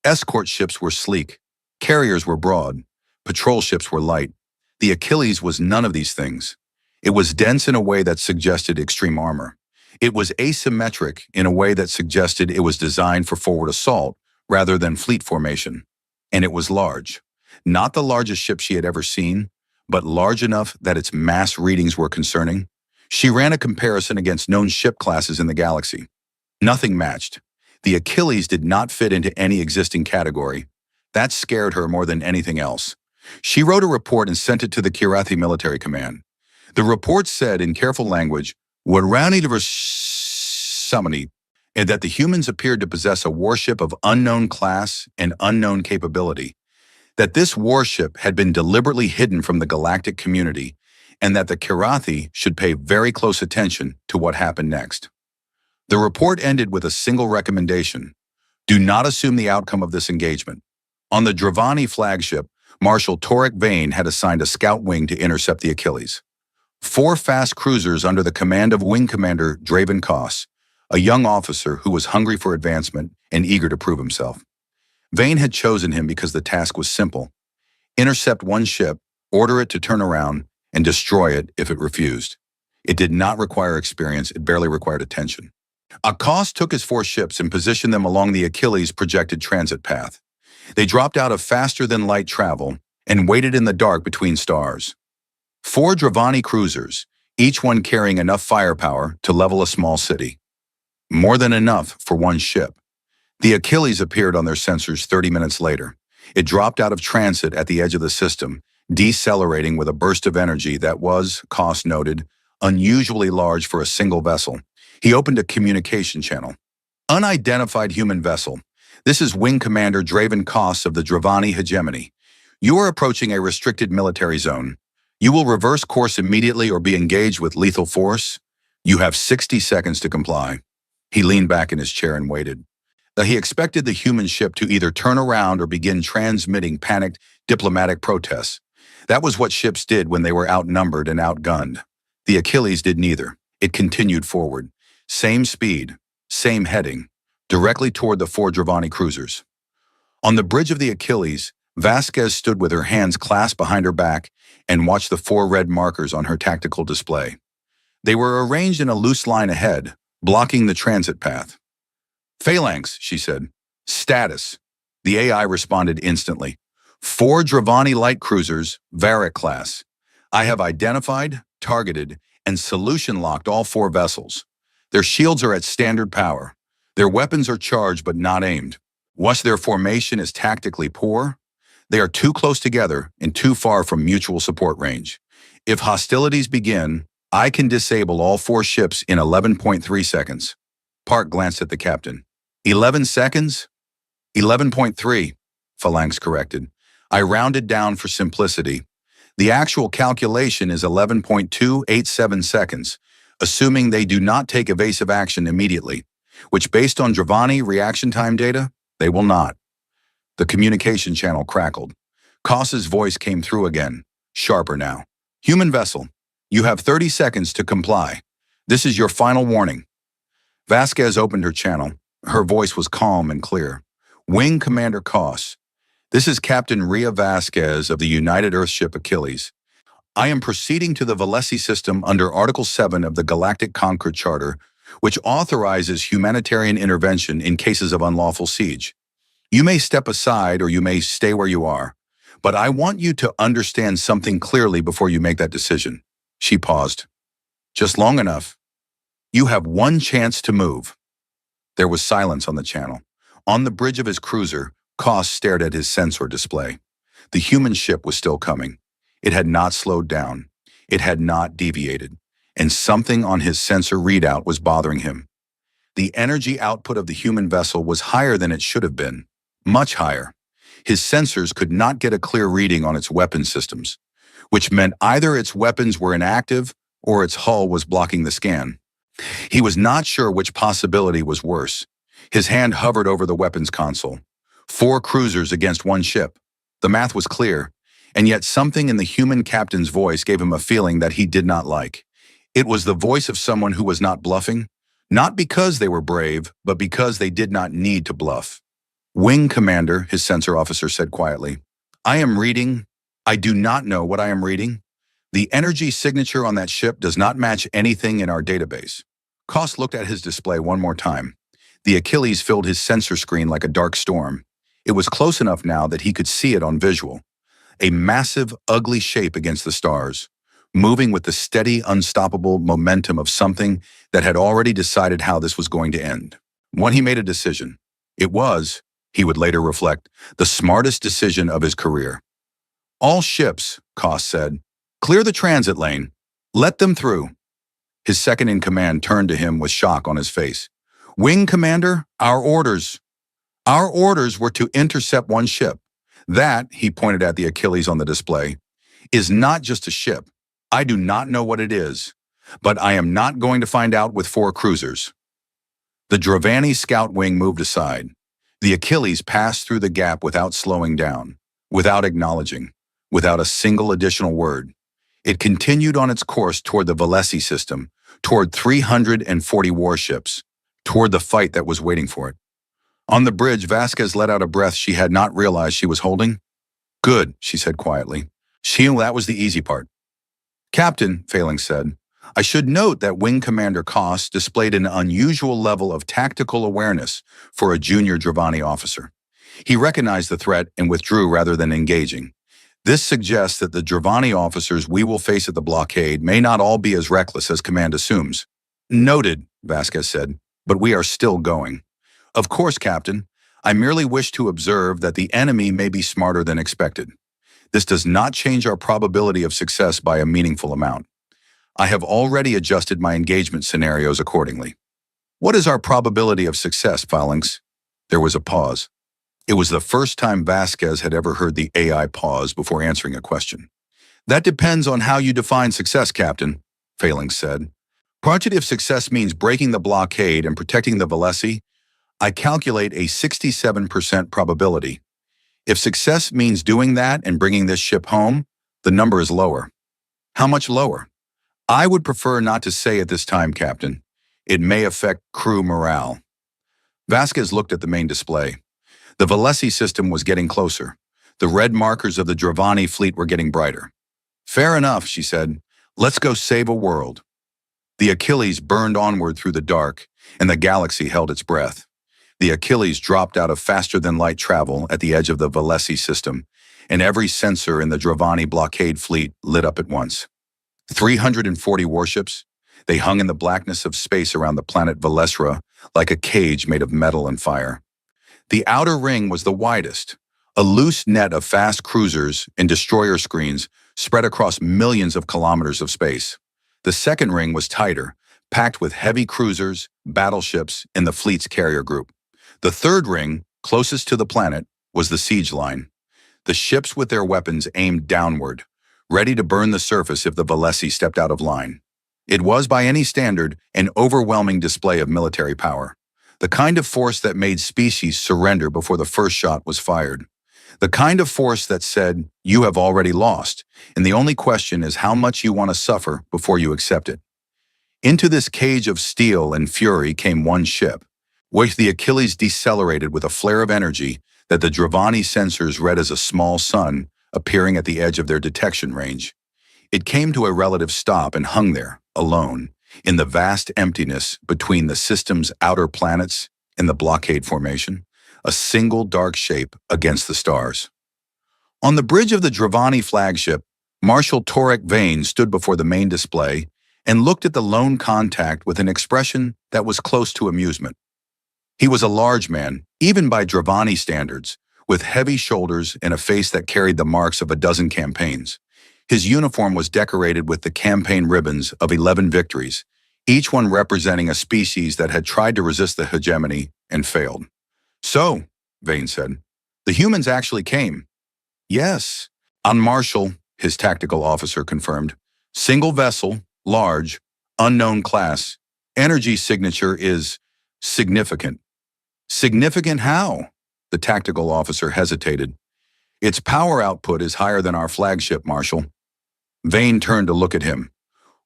Escort ships were sleek. Carriers were broad. Patrol ships were light. The Achilles was none of these things. It was dense in a way that suggested extreme armor. It was asymmetric in a way that suggested it was designed for forward assault rather than fleet formation. And it was large. Not the largest ship she had ever seen, but large enough that its mass readings were concerning. She ran a comparison against known ship classes in the galaxy. Nothing matched. The Achilles did not fit into any existing category. That scared her more than anything else. She wrote a report and sent it to the Karathi military command. The report said in careful language, and that the humans appeared to possess a warship of unknown class and unknown capability, that this warship had been deliberately hidden from the galactic community, and that the Karathi should pay very close attention to what happened next. The report ended with a single recommendation. Do not assume the outcome of this engagement. On the Dravani flagship, Marshal Torek Vane had assigned a scout wing to intercept the Achilles. 4 fast cruisers under the command of Wing Commander Draven Koss, a young officer who was hungry for advancement and eager to prove himself. Vane had chosen him because the task was simple. Intercept one ship, order it to turn around, and destroy it if it refused. It did not require experience, it barely required attention. Koss took his 4 ships and positioned them along the Achilles' projected transit path. They dropped out of faster-than-light travel and waited in the dark between stars. 4 Dravani cruisers, each one carrying enough firepower to level a small city. More than enough for one ship. The Achilles appeared on their sensors 30 minutes later. It dropped out of transit at the edge of the system, decelerating with a burst of energy that was, Koss noted, unusually large for a single vessel. He opened a communication channel. Unidentified human vessel. This is Wing Commander Draven Koss of the Dravani Hegemony. You are approaching a restricted military zone. You will reverse course immediately or be engaged with lethal force. You have 60 seconds to comply. He leaned back in his chair and waited. He expected the human ship to either turn around or begin transmitting panicked diplomatic protests. That was what ships did when they were outnumbered and outgunned. The Achilles did neither. It continued forward. Same speed, same heading, directly toward the 4 Dravani cruisers. On the bridge of the Achilles, Vasquez stood with her hands clasped behind her back and watched the 4 red markers on her tactical display. They were arranged in a loose line ahead, blocking the transit path. Phalanx, she said. Status. The AI responded instantly. 4 Dravani light cruisers, Varric class. I have identified, targeted, and solution-locked all 4 vessels. Their shields are at standard power. Their weapons are charged but not aimed. Whilst their formation is tactically poor, they are too close together and too far from mutual support range. If hostilities begin, I can disable all 4 ships in 11.3 seconds. Park glanced at the captain. 11 seconds? 11.3, Phalanx corrected. I rounded down for simplicity. The actual calculation is 11.287 seconds, assuming they do not take evasive action immediately, which based on Dravani reaction time data, they will not. The communication channel crackled. Koss's voice came through again, sharper now. Human vessel, you have 30 seconds to comply. This is your final warning. Vasquez opened her channel. Her voice was calm and clear. Wing Commander Koss, this is Captain Ria Vasquez of the United Earthship Achilles. I am proceeding to the Valesi system under Article 7 of the Galactic Concord Charter, which authorizes humanitarian intervention in cases of unlawful siege. You may step aside or you may stay where you are, but I want you to understand something clearly before you make that decision. She paused. Just long enough. You have one chance to move. There was silence on the channel. On the bridge of his cruiser, Koss stared at his sensor display. The human ship was still coming. It had not slowed down. It had not deviated. And something on his sensor readout was bothering him. The energy output of the human vessel was higher than it should have been. Much higher. His sensors could not get a clear reading on its weapon systems, which meant either its weapons were inactive or its hull was blocking the scan. He was not sure which possibility was worse. His hand hovered over the weapons console. 4 cruisers against 1 ship. The math was clear, and yet something in the human captain's voice gave him a feeling that he did not like. It was the voice of someone who was not bluffing, not because they were brave, but because they did not need to bluff. Wing Commander, his sensor officer said quietly, I am reading. I do not know what I am reading. The energy signature on that ship does not match anything in our database. Koss looked at his display one more time. The Achilles filled his sensor screen like a dark storm. It was close enough now that he could see it on visual. A massive, ugly shape against the stars, moving with the steady, unstoppable momentum of something that had already decided how this was going to end. When he made a decision, it was, he would later reflect, the smartest decision of his career. All ships, Koss said, clear the transit lane. Let them through. His second-in-command turned to him with shock on his face. Wing Commander, our orders. Our orders were to intercept 1 ship. That, he pointed at the Achilles on the display, is not just a ship. I do not know what it is, but I am not going to find out with 4 cruisers. The Dravani scout wing moved aside. The Achilles passed through the gap without slowing down, without acknowledging, without a single additional word. It continued on its course toward the Valesi system, toward 340 warships, toward the fight that was waiting for it. On the bridge, Vasquez let out a breath she had not realized she was holding. Good, she said quietly. She knew that was the easy part. Captain, Phalanx said, I should note that Wing Commander Koss displayed an unusual level of tactical awareness for a junior Dravani officer. He recognized the threat and withdrew rather than engaging. This suggests that the Dravani officers we will face at the blockade may not all be as reckless as command assumes. Noted, Vasquez said, but we are still going. Of course, Captain. I merely wish to observe that the enemy may be smarter than expected. This does not change our probability of success by a meaningful amount. I have already adjusted my engagement scenarios accordingly. What is our probability of success, Phalanx? There was a pause. It was the first time Vasquez had ever heard the AI pause before answering a question. That depends on how you define success, Captain, Phalanx said. Probability of success means breaking the blockade and protecting the Valesi. I calculate a 67% probability. If success means doing that and bringing this ship home, the number is lower. How much lower? I would prefer not to say at this time, Captain. It may affect crew morale. Vasquez looked at the main display. The Valesi system was getting closer. The red markers of the Dravani fleet were getting brighter. Fair enough, she said. Let's go save a world. The Achilles burned onward through the dark, and the galaxy held its breath. The Achilles dropped out of faster-than-light travel at the edge of the Valesi system, and every sensor in the Dravani blockade fleet lit up at once. 340 warships, they hung in the blackness of space around the planet Valesra like a cage made of metal and fire. The outer ring was the widest, a loose net of fast cruisers and destroyer screens spread across millions of kilometers of space. The second ring was tighter, packed with heavy cruisers, battleships, and the fleet's carrier group. The third ring, closest to the planet, was the siege line. The ships with their weapons aimed downward, ready to burn the surface if the Valesi stepped out of line. It was, by any standard, an overwhelming display of military power. The kind of force that made species surrender before the first shot was fired. The kind of force that said, you have already lost, and the only question is how much you want to suffer before you accept it. Into this cage of steel and fury came one ship, which the Achilles decelerated with a flare of energy that the Dravani sensors read as a small sun appearing at the edge of their detection range. It came to a relative stop and hung there, alone, in the vast emptiness between the system's outer planets and the blockade formation, a single dark shape against the stars. On the bridge of the Dravani flagship, Marshal Torek Vane stood before the main display and looked at the lone contact with an expression that was close to amusement. He was a large man, even by Dravani standards, with heavy shoulders and a face that carried the marks of a dozen campaigns. His uniform was decorated with the campaign ribbons of 11 victories, each one representing a species that had tried to resist the hegemony and failed. So, Vane said, the humans actually came. Yes. On Marshal, his tactical officer confirmed. Single vessel, large, unknown class. Energy signature is significant. Significant how? The tactical officer hesitated. Its power output is higher than our flagship, Marshal. Vane turned to look at him.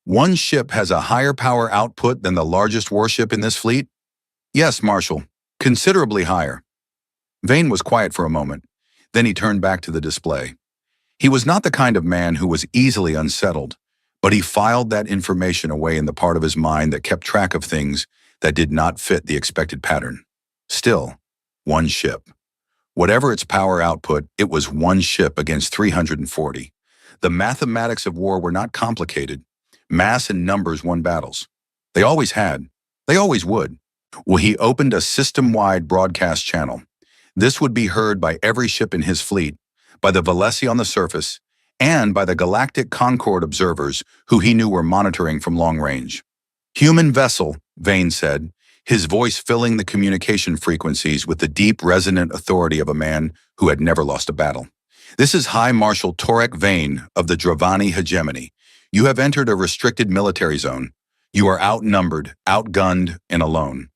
One ship has a higher power output than the largest warship in this fleet? Yes, Marshal, considerably higher. Vane was quiet for a moment. Then he turned back to the display. He was not the kind of man who was easily unsettled, but he filed that information away in the part of his mind that kept track of things that did not fit the expected pattern. Still, one ship. Whatever its power output, it was one ship against 340. The mathematics of war were not complicated. Mass and numbers won battles. They always had. They always would. Well, he opened a system-wide broadcast channel. This would be heard by every ship in his fleet, by the Valesi on the surface, and by the Galactic Concord observers who he knew were monitoring from long range. Human vessel, Vane said, his voice filling the communication frequencies with the deep, resonant authority of a man who had never lost a battle. This is High Marshal Torek Vane of the Dravani hegemony. You have entered a restricted military zone. You are outnumbered, outgunned, and alone.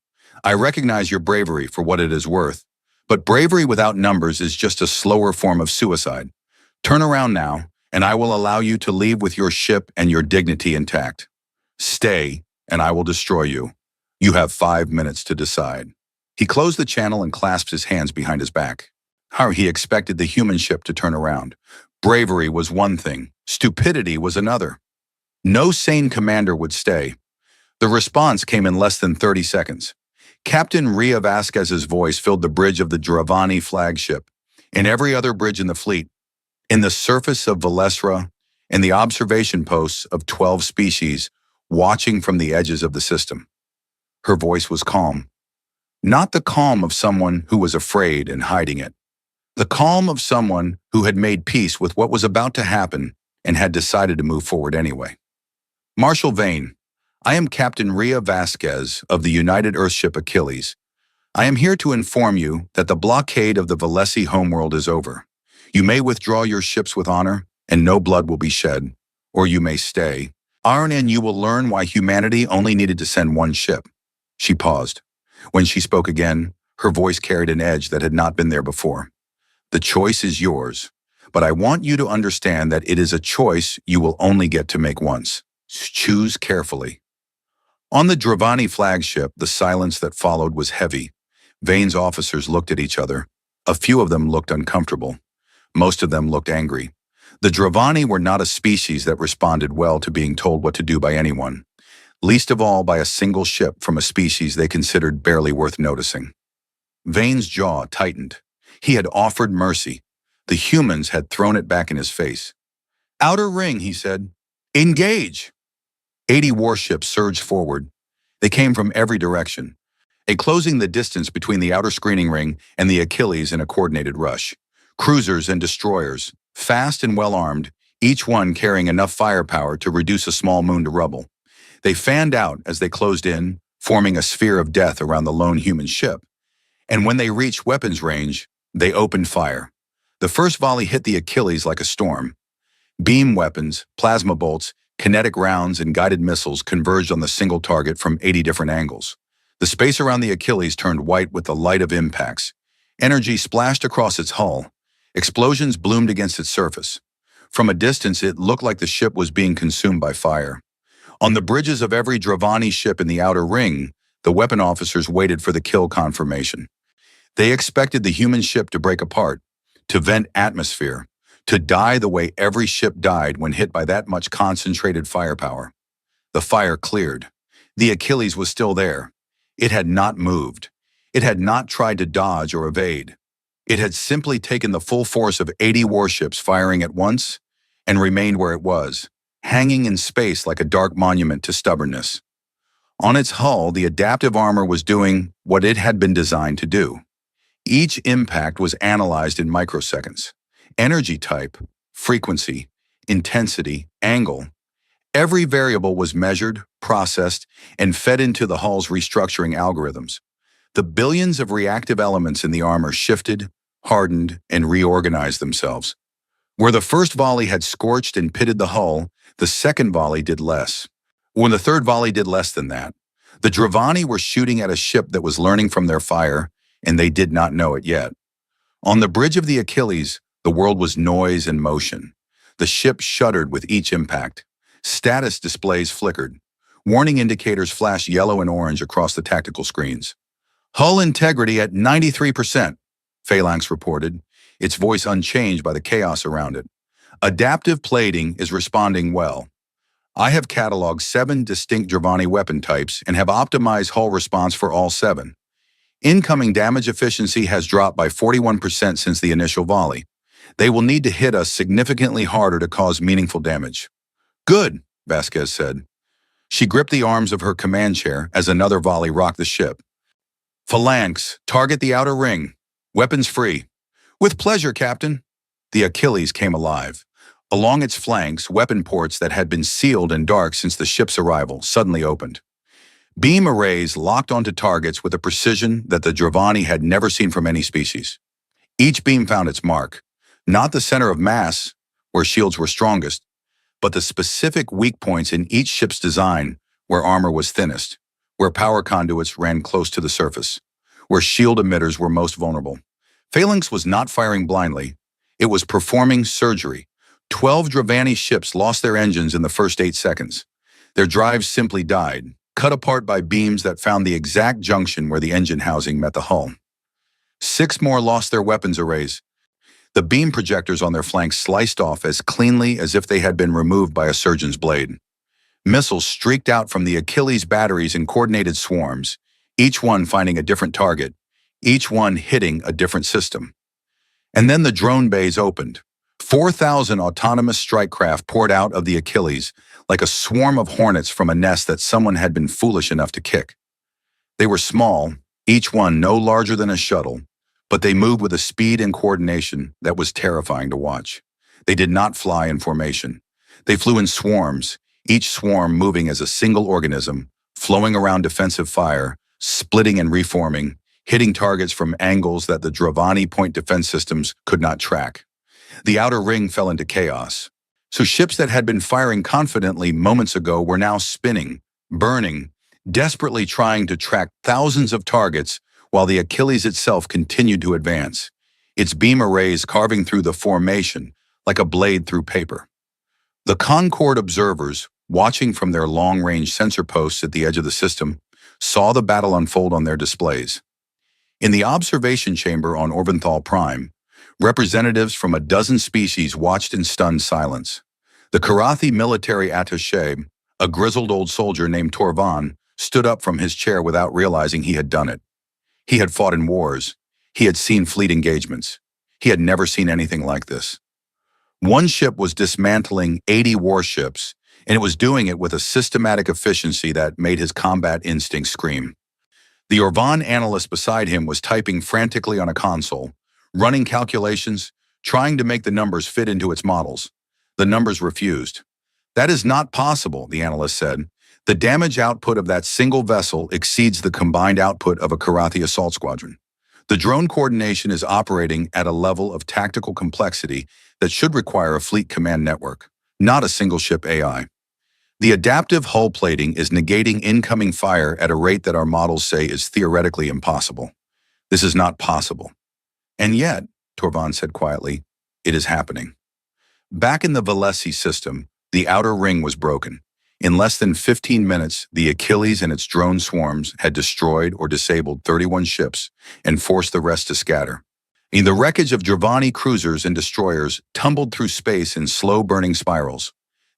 I recognize your bravery for what it is worth, but bravery without numbers is just a slower form of suicide. Turn around now, and I will allow you to leave with your ship and your dignity intact. Stay, and I will destroy you. You have 5 minutes to decide. He closed the channel and clasped his hands behind his back. How he expected the human ship to turn around. Bravery was one thing, stupidity was another. No sane commander would stay. The response came in less than 30 seconds. Captain Ria Vasquez's voice filled the bridge of the Dravani flagship and every other bridge in the fleet. in the surface of Valesra, and the observation posts of 12 species watching from the edges of the system. Her voice was calm, not the calm of someone who was afraid and hiding it. The calm of someone who had made peace with what was about to happen and had decided to move forward anyway. Marshal Vane, I am Captain Ria Vasquez of the United Earthship Achilles. I am here to inform you that the blockade of the Valesi homeworld is over. You may withdraw your ships with honor, and no blood will be shed, or you may stay. And you will learn why humanity only needed to send one ship. She paused. When she spoke again, her voice carried an edge that had not been there before. The choice is yours, but I want you to understand that it is a choice you will only get to make once. Choose carefully. On the Dravani flagship, the silence that followed was heavy. Vane's officers looked at each other. A few of them looked uncomfortable. Most of them looked angry. The Dravani were not a species that responded well to being told what to do by anyone, least of all by a single ship from a species they considered barely worth noticing. Vane's jaw tightened. He had offered mercy. The humans had thrown it back in his face. Outer ring, he said. Engage! 80 warships surged forward. They came from every direction, closing the distance between the outer screening ring and the Achilles in a coordinated rush. Cruisers and destroyers, fast and well-armed, each one carrying enough firepower to reduce a small moon to rubble. They fanned out as they closed in, forming a sphere of death around the lone human ship. And when they reached weapons range, they opened fire. The first volley hit the Achilles like a storm. Beam weapons, plasma bolts, kinetic rounds, and guided missiles converged on the single target from 80 different angles. The space around the Achilles turned white with the light of impacts. Energy splashed across its hull. Explosions bloomed against its surface. From a distance, it looked like the ship was being consumed by fire. On the bridges of every Dravani ship in the outer ring, the weapon officers waited for the kill confirmation. They expected the human ship to break apart, to vent atmosphere, to die the way every ship died when hit by that much concentrated firepower. The fire cleared. The Achilles was still there. It had not moved. It had not tried to dodge or evade. It had simply taken the full force of 80 warships firing at once and remained where it was, hanging in space like a dark monument to stubbornness. On its hull, the adaptive armor was doing what it had been designed to do. Each impact was analyzed in microseconds. Energy type, frequency, intensity, angle. Every variable was measured, processed, and fed into the hull's restructuring algorithms. The billions of reactive elements in the armor shifted, hardened, and reorganized themselves. Where the first volley had scorched and pitted the hull, the second volley did less. When the third volley did less than that, the Dravani were shooting at a ship that was learning from their fire, and they did not know it yet. On the bridge of the Achilles, the world was noise and motion. The ship shuddered with each impact. Status displays flickered. Warning indicators flashed yellow and orange across the tactical screens. Hull integrity at 93%, Phalanx reported, its voice unchanged by the chaos around it. Adaptive plating is responding well. I have cataloged 7 distinct Dravani weapon types and have optimized hull response for all 7. Incoming damage efficiency has dropped by 41% since the initial volley. They will need to hit us significantly harder to cause meaningful damage. Good, Vasquez said. She gripped the arms of her command chair as another volley rocked the ship. Phalanx, target the outer ring. Weapons free. With pleasure, Captain. The Achilles came alive. Along its flanks, weapon ports that had been sealed and dark since the ship's arrival suddenly opened. Beam arrays locked onto targets with a precision that the Dravani had never seen from any species. Each beam found its mark, not the center of mass, where shields were strongest, but the specific weak points in each ship's design, where armor was thinnest, where power conduits ran close to the surface, where shield emitters were most vulnerable. Phalanx was not firing blindly. It was performing surgery. 12 Dravani ships lost their engines in the first 8 seconds. Their drives simply died, cut apart by beams that found the exact junction where the engine housing met the hull. 6 more lost their weapons arrays. The beam projectors on their flanks sliced off as cleanly as if they had been removed by a surgeon's blade. Missiles streaked out from the Achilles batteries in coordinated swarms, each one finding a different target, each one hitting a different system. And then the drone bays opened. 4,000 autonomous strike craft poured out of the Achilles like a swarm of hornets from a nest that someone had been foolish enough to kick. They were small, each one no larger than a shuttle, but they moved with a speed and coordination that was terrifying to watch. They did not fly in formation. They flew in swarms, each swarm moving as a single organism, flowing around defensive fire, splitting and reforming, hitting targets from angles that the Dravani point defense systems could not track. The outer ring fell into chaos. So ships that had been firing confidently moments ago were now spinning, burning, desperately trying to track thousands of targets while the Achilles itself continued to advance, its beam arrays carving through the formation like a blade through paper. The Concorde observers, watching from their long-range sensor posts at the edge of the system, saw the battle unfold on their displays. In the observation chamber on Orventhal Prime, representatives from a dozen species watched in stunned silence. The Karathi military attaché, a grizzled old soldier named Torvan, stood up from his chair without realizing he had done it. He had fought in wars. He had seen fleet engagements. He had never seen anything like this. One ship was dismantling 80 warships, and it was doing it with a systematic efficiency that made his combat instincts scream. The Orvan analyst beside him was typing frantically on a console, running calculations, trying to make the numbers fit into its models. The numbers refused. "That is not possible," the analyst said. "The damage output of that single vessel exceeds the combined output of a Karathi assault squadron. The drone coordination is operating at a level of tactical complexity that should require a fleet command network, not a single ship AI. The adaptive hull plating is negating incoming fire at a rate that our models say is theoretically impossible. This is not possible. And yet," Torvan said quietly, "it is happening." Back in the Valesi system, the outer ring was broken. In less than 15 minutes, the Achilles and its drone swarms had destroyed or disabled 31 ships and forced the rest to scatter. The wreckage of Dravani cruisers and destroyers tumbled through space in slow-burning spirals.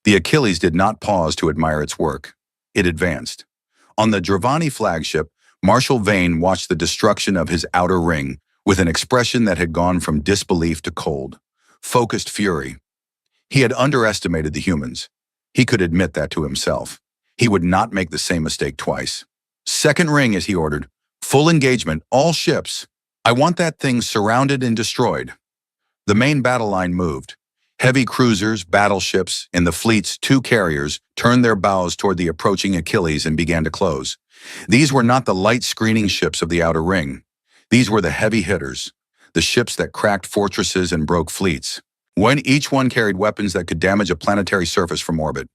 The Achilles did not pause to admire its work. It advanced. On the Dravani flagship, Marshal Vane watched the destruction of his outer ring with an expression that had gone from disbelief to cold, focused fury. He had underestimated the humans. He could admit that to himself. He would not make the same mistake twice. "Second ring," as he ordered. "Full engagement, all ships. I want that thing surrounded and destroyed." The main battle line moved. Heavy cruisers, battleships, and the fleet's 2 carriers turned their bows toward the approaching Achilles and began to close. These were not the light screening ships of the outer ring. These were the heavy hitters, the ships that cracked fortresses and broke fleets. When each one carried weapons that could damage a planetary surface from orbit.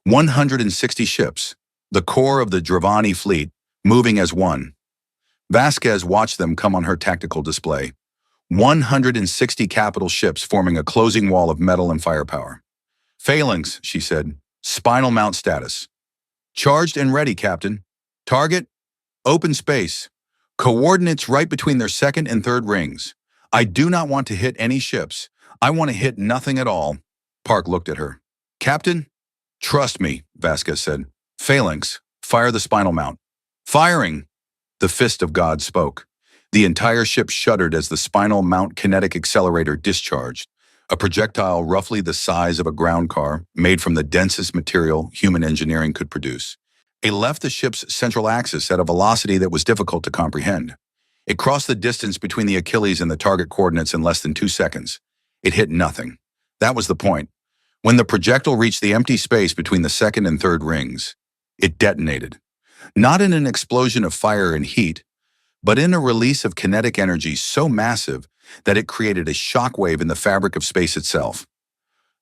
160 ships, the core of the Dravani fleet, moving as one. Vasquez watched them come on her tactical display. 160 capital ships forming a closing wall of metal and firepower. "Phalanx," she said. "Spinal mount status." "Charged and ready, Captain. Target, open space. Coordinates right between their second and third rings. I do not want to hit any ships. I want to hit nothing at all." Park looked at her. "Captain?" "Trust me," Vasquez said. "Phalanx, fire the spinal mount." "Firing!" The fist of God spoke. The entire ship shuddered as the spinal mount kinetic accelerator discharged, a projectile roughly the size of a ground car made from the densest material human engineering could produce. It left the ship's central axis at a velocity that was difficult to comprehend. It crossed the distance between the Achilles and the target coordinates in less than 2 seconds. It hit nothing. That was the point. When the projectile reached the empty space between the second and third rings, it detonated. Not in an explosion of fire and heat, but in a release of kinetic energy so massive that it created a shock wave in the fabric of space itself.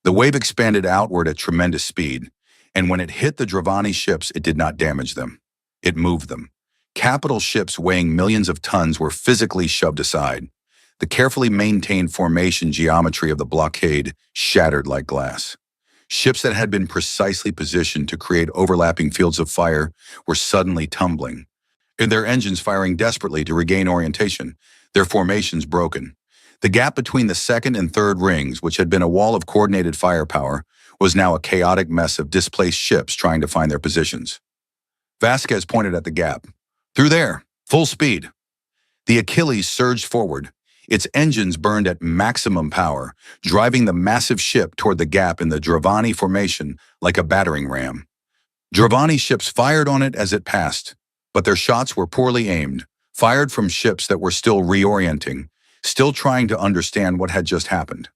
The wave expanded outward at tremendous speed, and when it hit the Dravani ships, it did not damage them. It moved them. Capital ships weighing millions of tons were physically shoved aside. The carefully maintained formation geometry of the blockade shattered like glass. Ships that had been precisely positioned to create overlapping fields of fire were suddenly tumbling, and their engines firing desperately to regain orientation, their formations broken. The gap between the second and third rings, which had been a wall of coordinated firepower, was now a chaotic mess of displaced ships trying to find their positions. Vasquez pointed at the gap. "Through there, full speed." The Achilles surged forward. Its engines burned at maximum power, driving the massive ship toward the gap in the Dravani formation like a battering ram. Dravani ships fired on it as it passed, but their shots were poorly aimed, fired from ships that were still reorienting, still trying to understand what had just happened.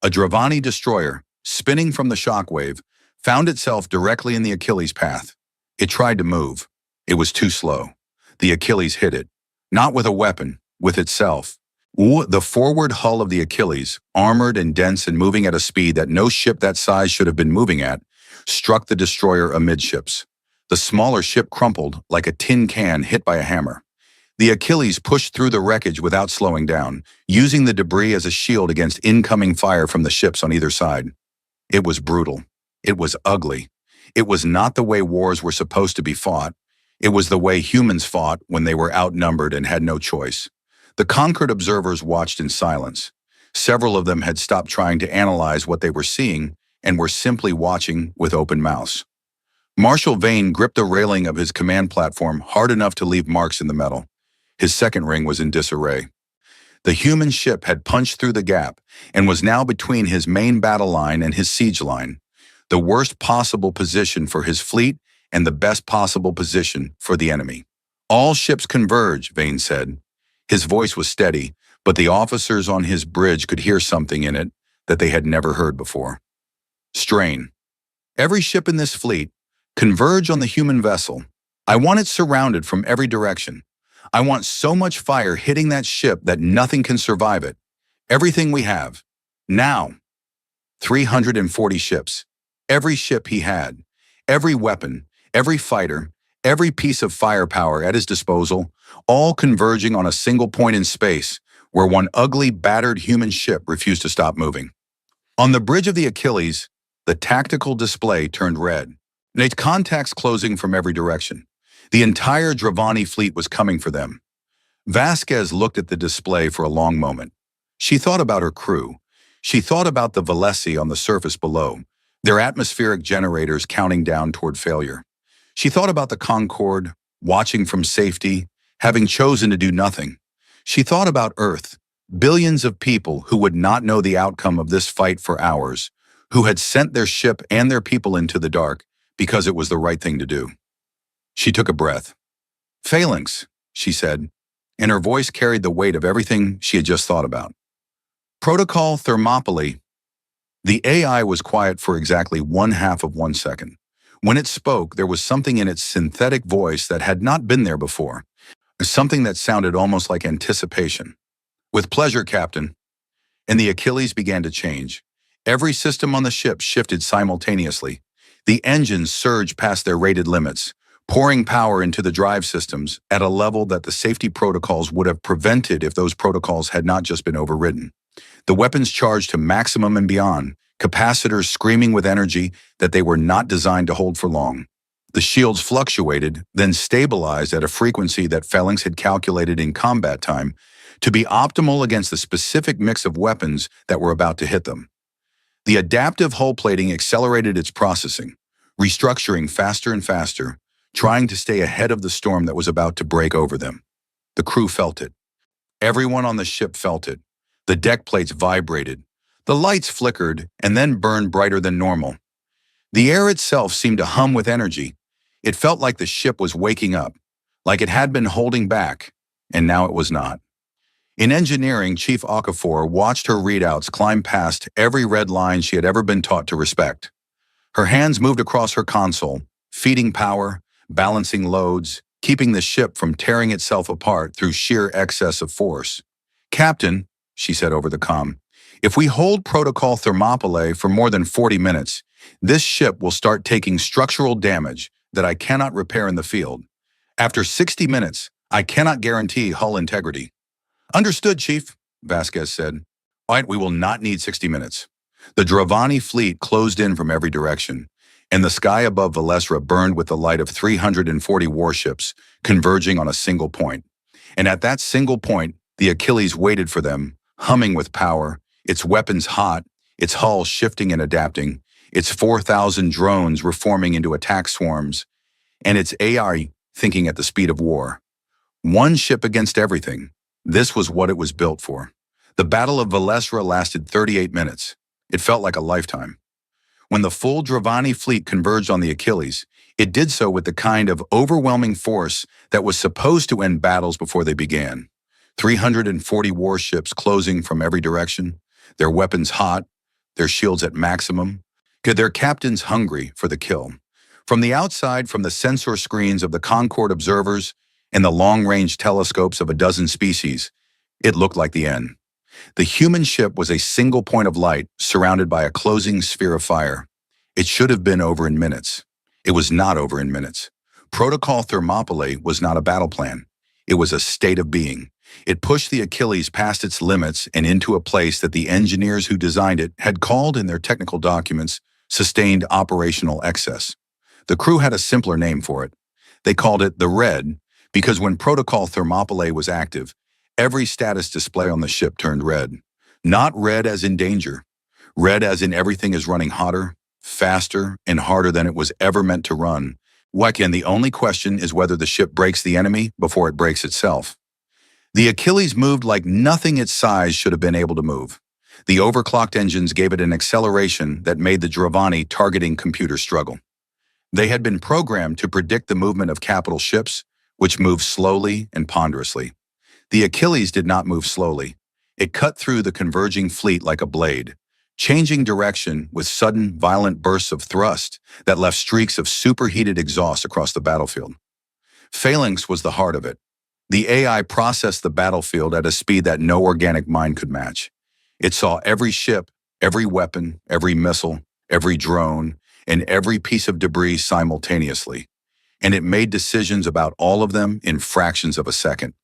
A Dravani destroyer, spinning from the shockwave, found itself directly in the Achilles' path. It tried to move. It was too slow. The Achilles hit it, not with a weapon, with itself. The forward hull of the Achilles, armored and dense and moving at a speed that no ship that size should have been moving at, struck the destroyer amidships. The smaller ship crumpled like a tin can hit by a hammer. The Achilles pushed through the wreckage without slowing down, using the debris as a shield against incoming fire from the ships on either side. It was brutal. It was ugly. It was not the way wars were supposed to be fought. It was the way humans fought when they were outnumbered and had no choice. The conquered observers watched in silence. Several of them had stopped trying to analyze what they were seeing and were simply watching with open mouths. Marshal Vane gripped the railing of his command platform hard enough to leave marks in the metal. His second ring was in disarray. The human ship had punched through the gap and was now between his main battle line and his siege line, the worst possible position for his fleet and the best possible position for the enemy. All ships converge, Vane said. His voice was steady, but the officers on his bridge could hear something in it that they had never heard before. Strain. Every ship in this fleet, converge on the human vessel. I want it surrounded from every direction. I want so much fire hitting that ship that nothing can survive it. Everything we have. Now. 340 ships. Every ship he had. Every weapon. Every fighter. Every piece of firepower at his disposal, all converging on a single point in space where one ugly, battered human ship refused to stop moving. On the bridge of the Achilles, the tactical display turned red. Its contacts closing from every direction. The entire Dravani fleet was coming for them. Vasquez looked at the display for a long moment. She thought about her crew. She thought about the Velesi on the surface below, their atmospheric generators counting down toward failure. She thought about the Concorde, watching from safety, having chosen to do nothing. She thought about Earth, billions of people who would not know the outcome of this fight for hours, who had sent their ship and their people into the dark because it was the right thing to do. She took a breath. Phalanx, she said, and her voice carried the weight of everything she had just thought about. Protocol Thermopylae. The AI was quiet for exactly 1/2 of 1 second. When it spoke, there was something in its synthetic voice that had not been there before, something that sounded almost like anticipation. With pleasure, Captain. And the Achilles began to change. Every system on the ship shifted simultaneously. The engines surged past their rated limits, pouring power into the drive systems at a level that the safety protocols would have prevented if those protocols had not just been overridden. The weapons charged to maximum and beyond, capacitors screaming with energy that they were not designed to hold for long. The shields fluctuated, then stabilized at a frequency that Phalanx had calculated in combat time to be optimal against the specific mix of weapons that were about to hit them. The adaptive hull plating accelerated its processing, restructuring faster and faster, trying to stay ahead of the storm that was about to break over them. The crew felt it. Everyone on the ship felt it. The deck plates vibrated. The lights flickered and then burned brighter than normal. The air itself seemed to hum with energy. It felt like the ship was waking up, like it had been holding back, and now it was not. In engineering, Chief Okafor watched her readouts climb past every red line she had ever been taught to respect. Her hands moved across her console, feeding power, balancing loads, keeping the ship from tearing itself apart through sheer excess of force. Captain, she said over the comm, if we hold Protocol Thermopylae for more than 40 minutes, this ship will start taking structural damage that I cannot repair in the field. After 60 minutes, I cannot guarantee hull integrity. Understood, Chief, Vasquez said. All right, we will not need 60 minutes. The Dravani fleet closed in from every direction, and the sky above Valesra burned with the light of 340 warships converging on a single point. And at that single point, the Achilles waited for them, humming with power, its weapons hot, its hull shifting and adapting, its 4,000 drones reforming into attack swarms, and its AI thinking at the speed of war. One ship against everything. This was what it was built for. The Battle of Valesra lasted 38 minutes. It felt like a lifetime. When the full Dravani fleet converged on the Achilles, it did so with the kind of overwhelming force that was supposed to end battles before they began. 340 warships closing from every direction, their weapons hot, their shields at maximum, their captains hungry for the kill. From the outside, from the sensor screens of the Concorde observers and the long-range telescopes of a dozen species, it looked like the end. The human ship was a single point of light surrounded by a closing sphere of fire. It should have been over in minutes. It was not over in minutes. Protocol Thermopylae was not a battle plan. It was a state of being. It pushed the Achilles past its limits and into a place that the engineers who designed it had called in their technical documents sustained operational excess. The crew had a simpler name for it. They called it the Red because when Protocol Thermopylae was active, every status display on the ship turned red. Not red as in danger. Red as in everything is running hotter, faster, and harder than it was ever meant to run. And the only question is whether the ship breaks the enemy before it breaks itself. The Achilles moved like nothing its size should have been able to move. The overclocked engines gave it an acceleration that made the Dravani targeting computer struggle. They had been programmed to predict the movement of capital ships, which moved slowly and ponderously. The Achilles did not move slowly. It cut through the converging fleet like a blade, changing direction with sudden, violent bursts of thrust that left streaks of superheated exhaust across the battlefield. Phalanx was the heart of it. The AI processed the battlefield at a speed that no organic mind could match. It saw every ship, every weapon, every missile, every drone, and every piece of debris simultaneously, and it made decisions about all of them in fractions of a second.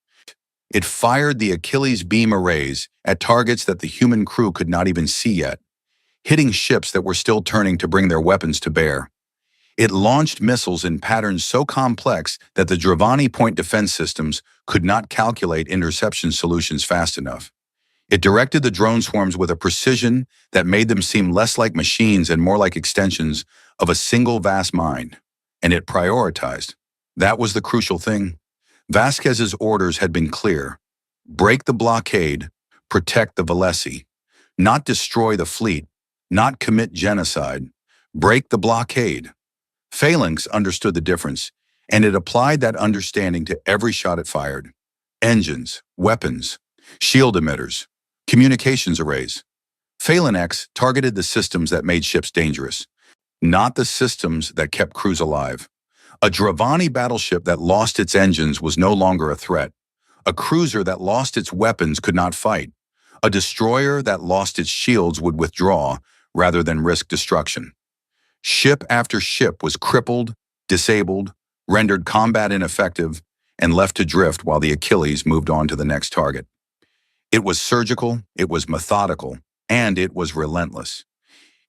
It fired the Achilles beam arrays at targets that the human crew could not even see yet, hitting ships that were still turning to bring their weapons to bear. It launched missiles in patterns so complex that the Dravani point defense systems could not calculate interception solutions fast enough. It directed the drone swarms with a precision that made them seem less like machines and more like extensions of a single vast mind. And it prioritized. That was the crucial thing. Vasquez's orders had been clear. Break the blockade, protect the Valesi. Not destroy the fleet, not commit genocide. Break the blockade. Phalanx understood the difference, and it applied that understanding to every shot it fired. Engines, weapons, shield emitters, communications arrays. Phalanx targeted the systems that made ships dangerous, not the systems that kept crews alive. A Dravani battleship that lost its engines was no longer a threat. A cruiser that lost its weapons could not fight. A destroyer that lost its shields would withdraw rather than risk destruction. Ship after ship was crippled, disabled, rendered combat ineffective, and left to drift while the Achilles moved on to the next target. It was surgical, it was methodical, and it was relentless.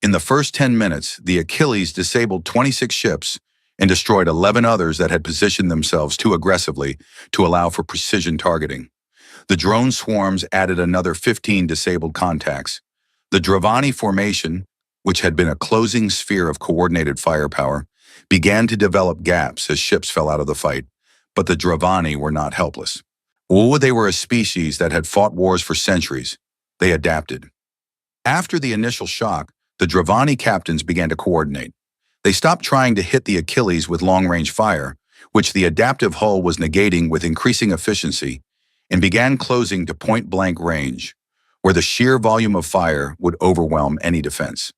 In the first 10 minutes, the Achilles disabled 26 ships and destroyed 11 others that had positioned themselves too aggressively to allow for precision targeting. The drone swarms added another 15 disabled contacts. The Dravani formation, which had been a closing sphere of coordinated firepower, began to develop gaps as ships fell out of the fight. But the Dravani were not helpless. They were a species that had fought wars for centuries. They adapted. After the initial shock, the Dravani captains began to coordinate. They stopped trying to hit the Achilles with long-range fire, which the adaptive hull was negating with increasing efficiency, and began closing to point-blank range, where the sheer volume of fire would overwhelm any defense.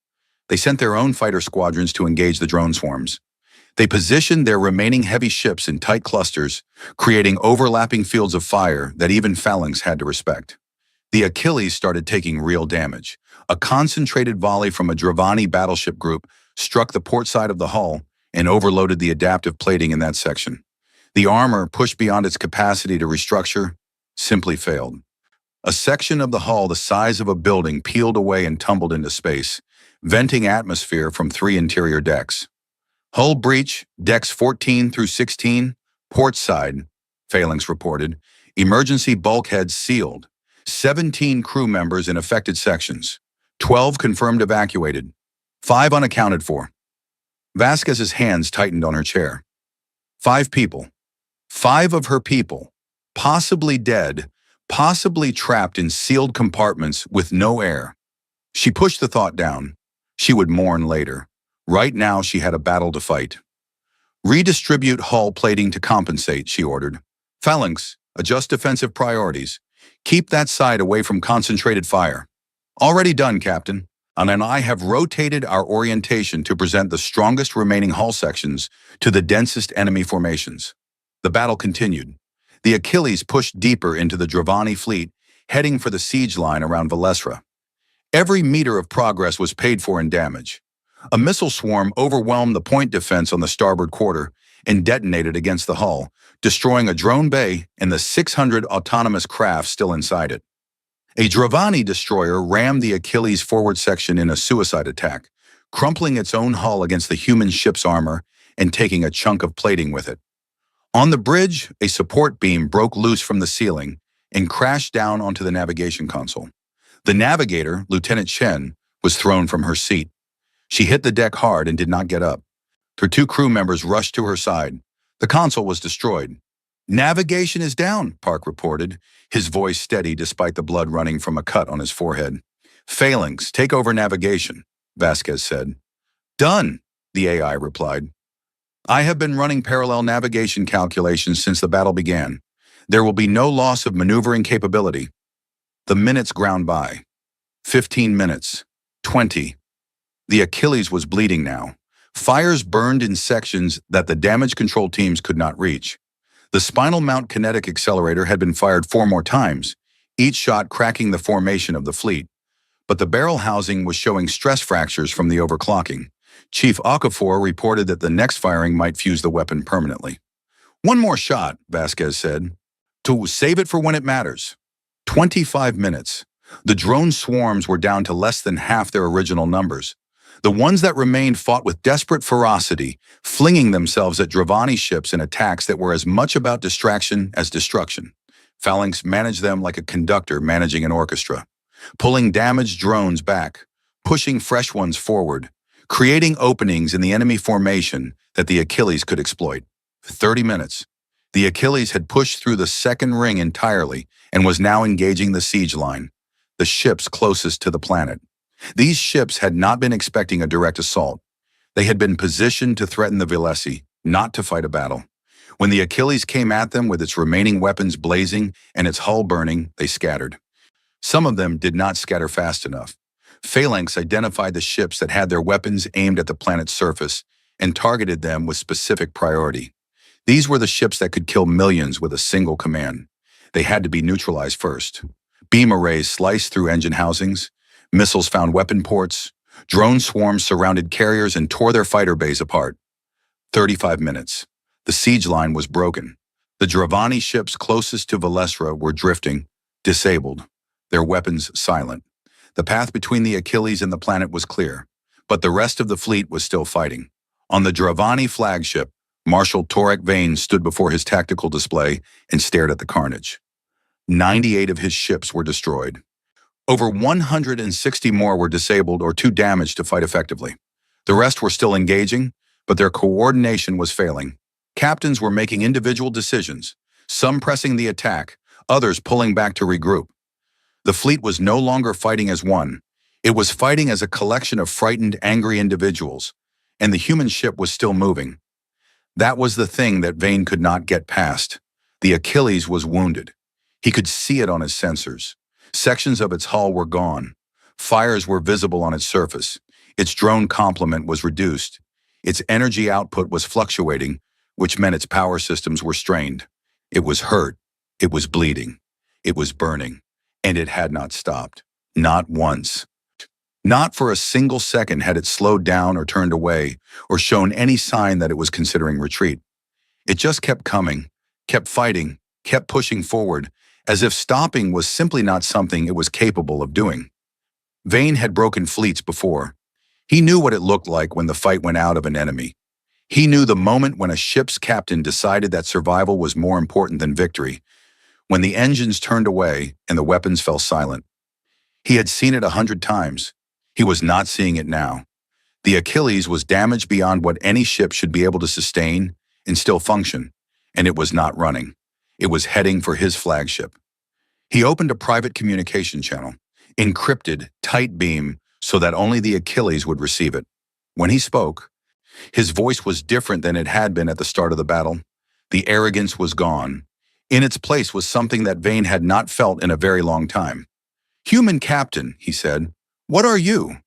They sent their own fighter squadrons to engage the drone swarms. They positioned their remaining heavy ships in tight clusters, creating overlapping fields of fire that even Phalanx had to respect. The Achilles started taking real damage. A concentrated volley from a Dravani battleship group struck the port side of the hull and overloaded the adaptive plating in that section. The armor, pushed beyond its capacity to restructure, simply failed. A section of the hull the size of a building peeled away and tumbled into space, venting atmosphere from 3 interior decks. Hull breach, decks 14 through 16, port side, Phalanx reported. Emergency bulkheads sealed. 17 crew members in affected sections. 12 confirmed evacuated. 5 unaccounted for. Vasquez's hands tightened on her chair. 5 people. 5 of her people, possibly dead, possibly trapped in sealed compartments with no air. She pushed the thought down. She would mourn later. Right now, she had a battle to fight. Redistribute hull plating to compensate, she ordered. Phalanx, adjust defensive priorities. Keep that side away from concentrated fire. Already done, Captain. And I have rotated our orientation to present the strongest remaining hull sections to the densest enemy formations. The battle continued. The Achilles pushed deeper into the Dravani fleet, heading for the siege line around Valesra. Every meter of progress was paid for in damage. A missile swarm overwhelmed the point defense on the starboard quarter and detonated against the hull, destroying a drone bay and the 600 autonomous craft still inside it. A Dravani destroyer rammed the Achilles forward section in a suicide attack, crumpling its own hull against the human ship's armor and taking a chunk of plating with it. On the bridge, a support beam broke loose from the ceiling and crashed down onto the navigation console. The navigator, Lieutenant Chen, was thrown from her seat. She hit the deck hard and did not get up. Her two crew members rushed to her side. The console was destroyed. "Navigation is down," Park reported, his voice steady despite the blood running from a cut on his forehead. "Phalanx, take over navigation," Vasquez said. "Done," the AI replied. "I have been running parallel navigation calculations since the battle began. There will be no loss of maneuvering capability." The minutes ground by. 15 minutes. 20. The Achilles was bleeding now. Fires burned in sections that the damage control teams could not reach. The spinal mount kinetic accelerator had been fired 4 more times, each shot cracking the formation of the fleet. But the barrel housing was showing stress fractures from the overclocking. Chief Okafor reported that the next firing might fuse the weapon permanently. "One more shot," Vasquez said, "to save it for when it matters." 25 minutes. The drone swarms were down to less than half their original numbers. The ones that remained fought with desperate ferocity, flinging themselves at Dravani ships in attacks that were as much about distraction as destruction. Phalanx managed them like a conductor managing an orchestra, pulling damaged drones back, pushing fresh ones forward, creating openings in the enemy formation that the Achilles could exploit. 30 minutes. The Achilles had pushed through the second ring entirely and was now engaging the siege line, the ships closest to the planet. These ships had not been expecting a direct assault. They had been positioned to threaten the Velesi, not to fight a battle. When the Achilles came at them with its remaining weapons blazing and its hull burning, they scattered. Some of them did not scatter fast enough. Phalanx identified the ships that had their weapons aimed at the planet's surface and targeted them with specific priority. These were the ships that could kill millions with a single command. They had to be neutralized first. Beam arrays sliced through engine housings. Missiles found weapon ports. Drone swarms surrounded carriers and tore their fighter bays apart. 35 minutes. The siege line was broken. The Dravani ships closest to Valesra were drifting, disabled, their weapons silent. The path between the Achilles and the planet was clear, but the rest of the fleet was still fighting. On the Dravani flagship, Marshal Torek Vane stood before his tactical display and stared at the carnage. 98 of his ships were destroyed. Over 160 more were disabled or too damaged to fight effectively. The rest were still engaging, but their coordination was failing. Captains were making individual decisions, some pressing the attack, others pulling back to regroup. The fleet was no longer fighting as one. It was fighting as a collection of frightened, angry individuals, and the human ship was still moving. That was the thing that Vane could not get past. The Achilles was wounded. He could see it on his sensors. Sections of its hull were gone. Fires were visible on its surface. Its drone complement was reduced. Its energy output was fluctuating, which meant its power systems were strained. It was hurt. It was bleeding. It was burning. And it had not stopped. Not once. Not for a single second had it slowed down or turned away or shown any sign that it was considering retreat. It just kept coming, kept fighting, kept pushing forward, as if stopping was simply not something it was capable of doing. Vane had broken fleets before. He knew what it looked like when the fight went out of an enemy. He knew the moment when a ship's captain decided that survival was more important than victory, when the engines turned away and the weapons fell silent. He had seen it 100 times. He was not seeing it now. The Achilles was damaged beyond what any ship should be able to sustain and still function, and it was not running. It was heading for his flagship. He opened a private communication channel, encrypted, tight beam, so that only the Achilles would receive it. When he spoke, his voice was different than it had been at the start of the battle. The arrogance was gone. In its place was something that Vane had not felt in a very long time. "Human captain," he said, "what are you?"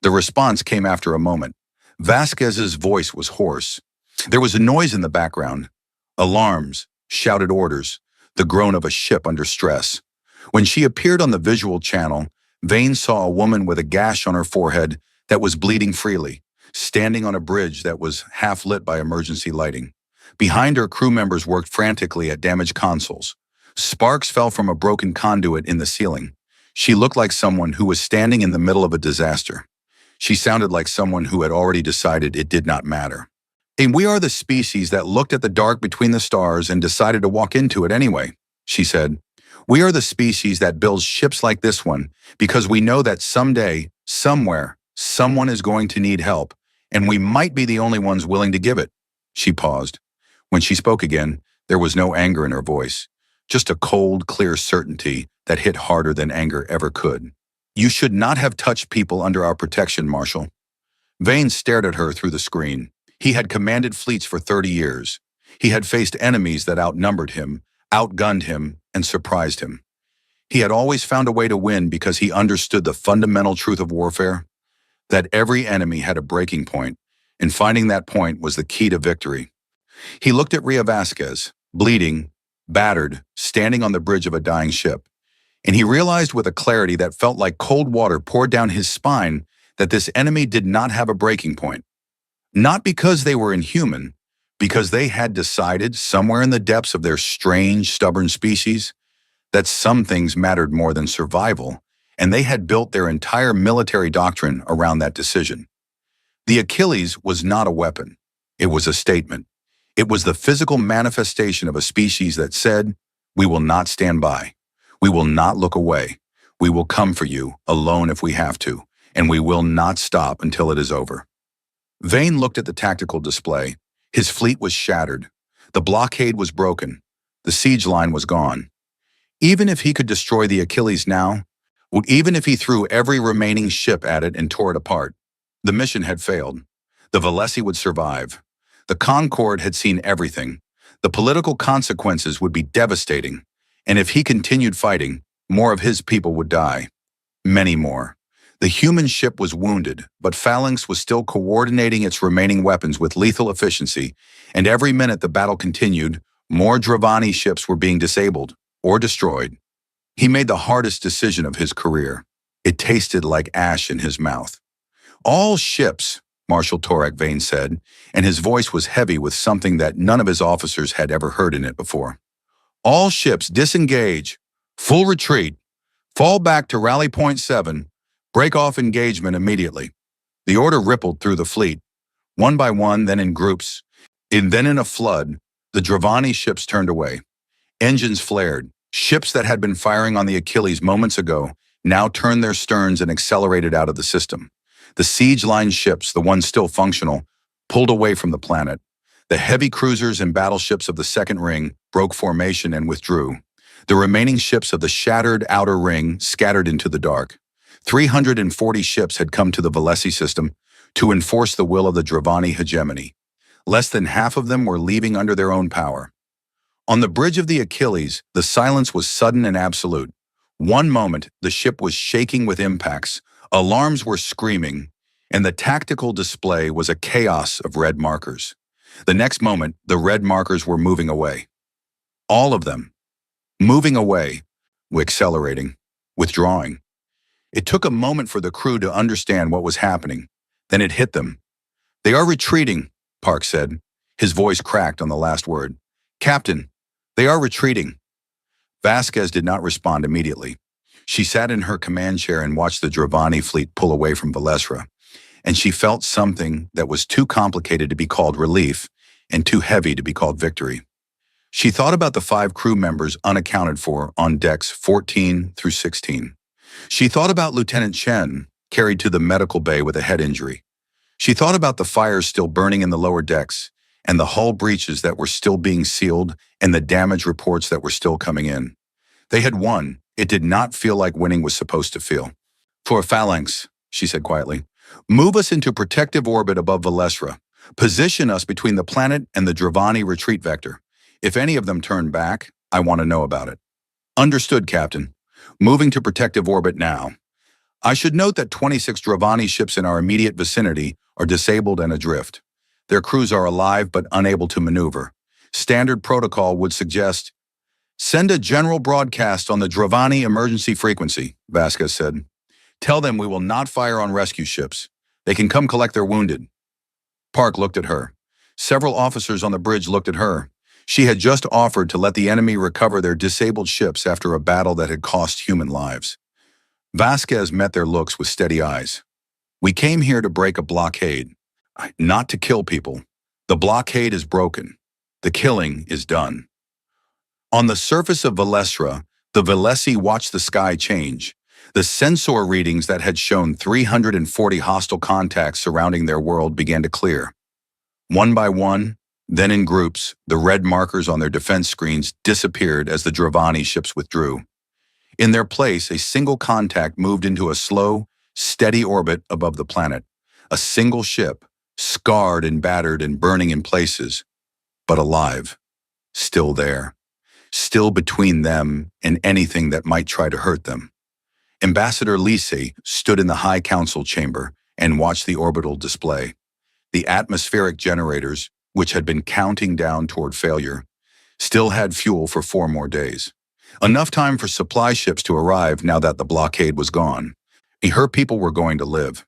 The response came after a moment. Vasquez's voice was hoarse. There was a noise in the background. Alarms, shouted orders, the groan of a ship under stress. When she appeared on the visual channel, Vane saw a woman with a gash on her forehead that was bleeding freely, standing on a bridge that was half lit by emergency lighting. Behind her, crew members worked frantically at damaged consoles. Sparks fell from a broken conduit in the ceiling. She looked like someone who was standing in the middle of a disaster. She sounded like someone who had already decided it did not matter. "And we are the species that looked at the dark between the stars and decided to walk into it anyway," she said. "We are the species that builds ships like this one because we know that someday, somewhere, someone is going to need help, and we might be the only ones willing to give it." She paused. When she spoke again, there was no anger in her voice, just a cold, clear certainty that hit harder than anger ever could. "You should not have touched people under our protection, Marshal." Vane stared at her through the screen. He had commanded fleets for 30 years. He had faced enemies that outnumbered him, outgunned him, and surprised him. He had always found a way to win because he understood the fundamental truth of warfare, that every enemy had a breaking point, and finding that point was the key to victory. He looked at Ria Vasquez, bleeding, battered, standing on the bridge of a dying ship, and he realized with a clarity that felt like cold water poured down his spine that this enemy did not have a breaking point. Not because they were inhuman, because they had decided somewhere in the depths of their strange, stubborn species that some things mattered more than survival, and they had built their entire military doctrine around that decision. The Achilles was not a weapon. It was a statement. It was the physical manifestation of a species that said, "We will not stand by. We will not look away. We will come for you, alone if we have to, and we will not stop until it is over." Vane looked at the tactical display. His fleet was shattered. The blockade was broken. The siege line was gone. Even if he could destroy the Achilles now, even if he threw every remaining ship at it and tore it apart, the mission had failed. The Valesi would survive. The Concorde had seen everything. The political consequences would be devastating. And if he continued fighting, more of his people would die. Many more. The human ship was wounded, but Phalanx was still coordinating its remaining weapons with lethal efficiency, and every minute the battle continued, more Dravani ships were being disabled or destroyed. He made the hardest decision of his career. It tasted like ash in his mouth. "All ships," Marshal Torak Vane said, and his voice was heavy with something that none of his officers had ever heard in it before. "All ships disengage, full retreat, fall back to Rally Point 7, break off engagement immediately." The order rippled through the fleet, one by one, then in groups, and then in a flood. The Dravani ships turned away. Engines flared. Ships that had been firing on the Achilles moments ago now turned their sterns and accelerated out of the system. The siege line ships, the ones still functional, pulled away from the planet. The heavy cruisers and battleships of the second ring broke formation and withdrew. The remaining ships of the shattered outer ring scattered into the dark. 340 ships had come to the Valesi system to enforce the will of the Dravani hegemony. Less than half of them were leaving under their own power. On the bridge of the Achilles, the silence was sudden and absolute. One moment, the ship was shaking with impacts, alarms were screaming, and the tactical display was a chaos of red markers. The next moment, the red markers were moving away. All of them. Moving away, accelerating, withdrawing. It took a moment for the crew to understand what was happening. Then it hit them. "They are retreating," Park said. His voice cracked on the last word. "Captain, they are retreating." Vasquez did not respond immediately. She sat in her command chair and watched the Dravani fleet pull away from Valesra, and she felt something that was too complicated to be called relief and too heavy to be called victory. She thought about the 5 crew members unaccounted for on decks 14 through 16. She thought about Lieutenant Chen, carried to the medical bay with a head injury. She thought about the fires still burning in the lower decks, and the hull breaches that were still being sealed, and the damage reports that were still coming in. They had won. It did not feel like winning was supposed to feel. For a phalanx, she said quietly, move us into protective orbit above Valesra. Position us between the planet and the Dravani retreat vector. If any of them turn back, I want to know about it. Understood, Captain. Moving to protective orbit now. I should note that 26 Dravani ships in our immediate vicinity are disabled and adrift. Their crews are alive but unable to maneuver. Standard protocol would suggest, send a general broadcast on the Dravani emergency frequency, Vasquez said. Tell them we will not fire on rescue ships. They can come collect their wounded. Park looked at her. Several officers on the bridge looked at her. She had just offered to let the enemy recover their disabled ships after a battle that had cost human lives. Vasquez met their looks with steady eyes. We came here to break a blockade, not to kill people. The blockade is broken. The killing is done. On the surface of Valesra, the Velesi watched the sky change. The sensor readings that had shown 340 hostile contacts surrounding their world began to clear. One by one, then in groups, the red markers on their defense screens disappeared as the Dravani ships withdrew. In their place, a single contact moved into a slow, steady orbit above the planet. A single ship, scarred and battered and burning in places, but alive, still there, still between them and anything that might try to hurt them. Ambassador Lisi stood in the High Council chamber and watched the orbital display. The atmospheric generators, which had been counting down toward failure, still had fuel for 4 more days. Enough time for supply ships to arrive now that the blockade was gone. Her people were going to live.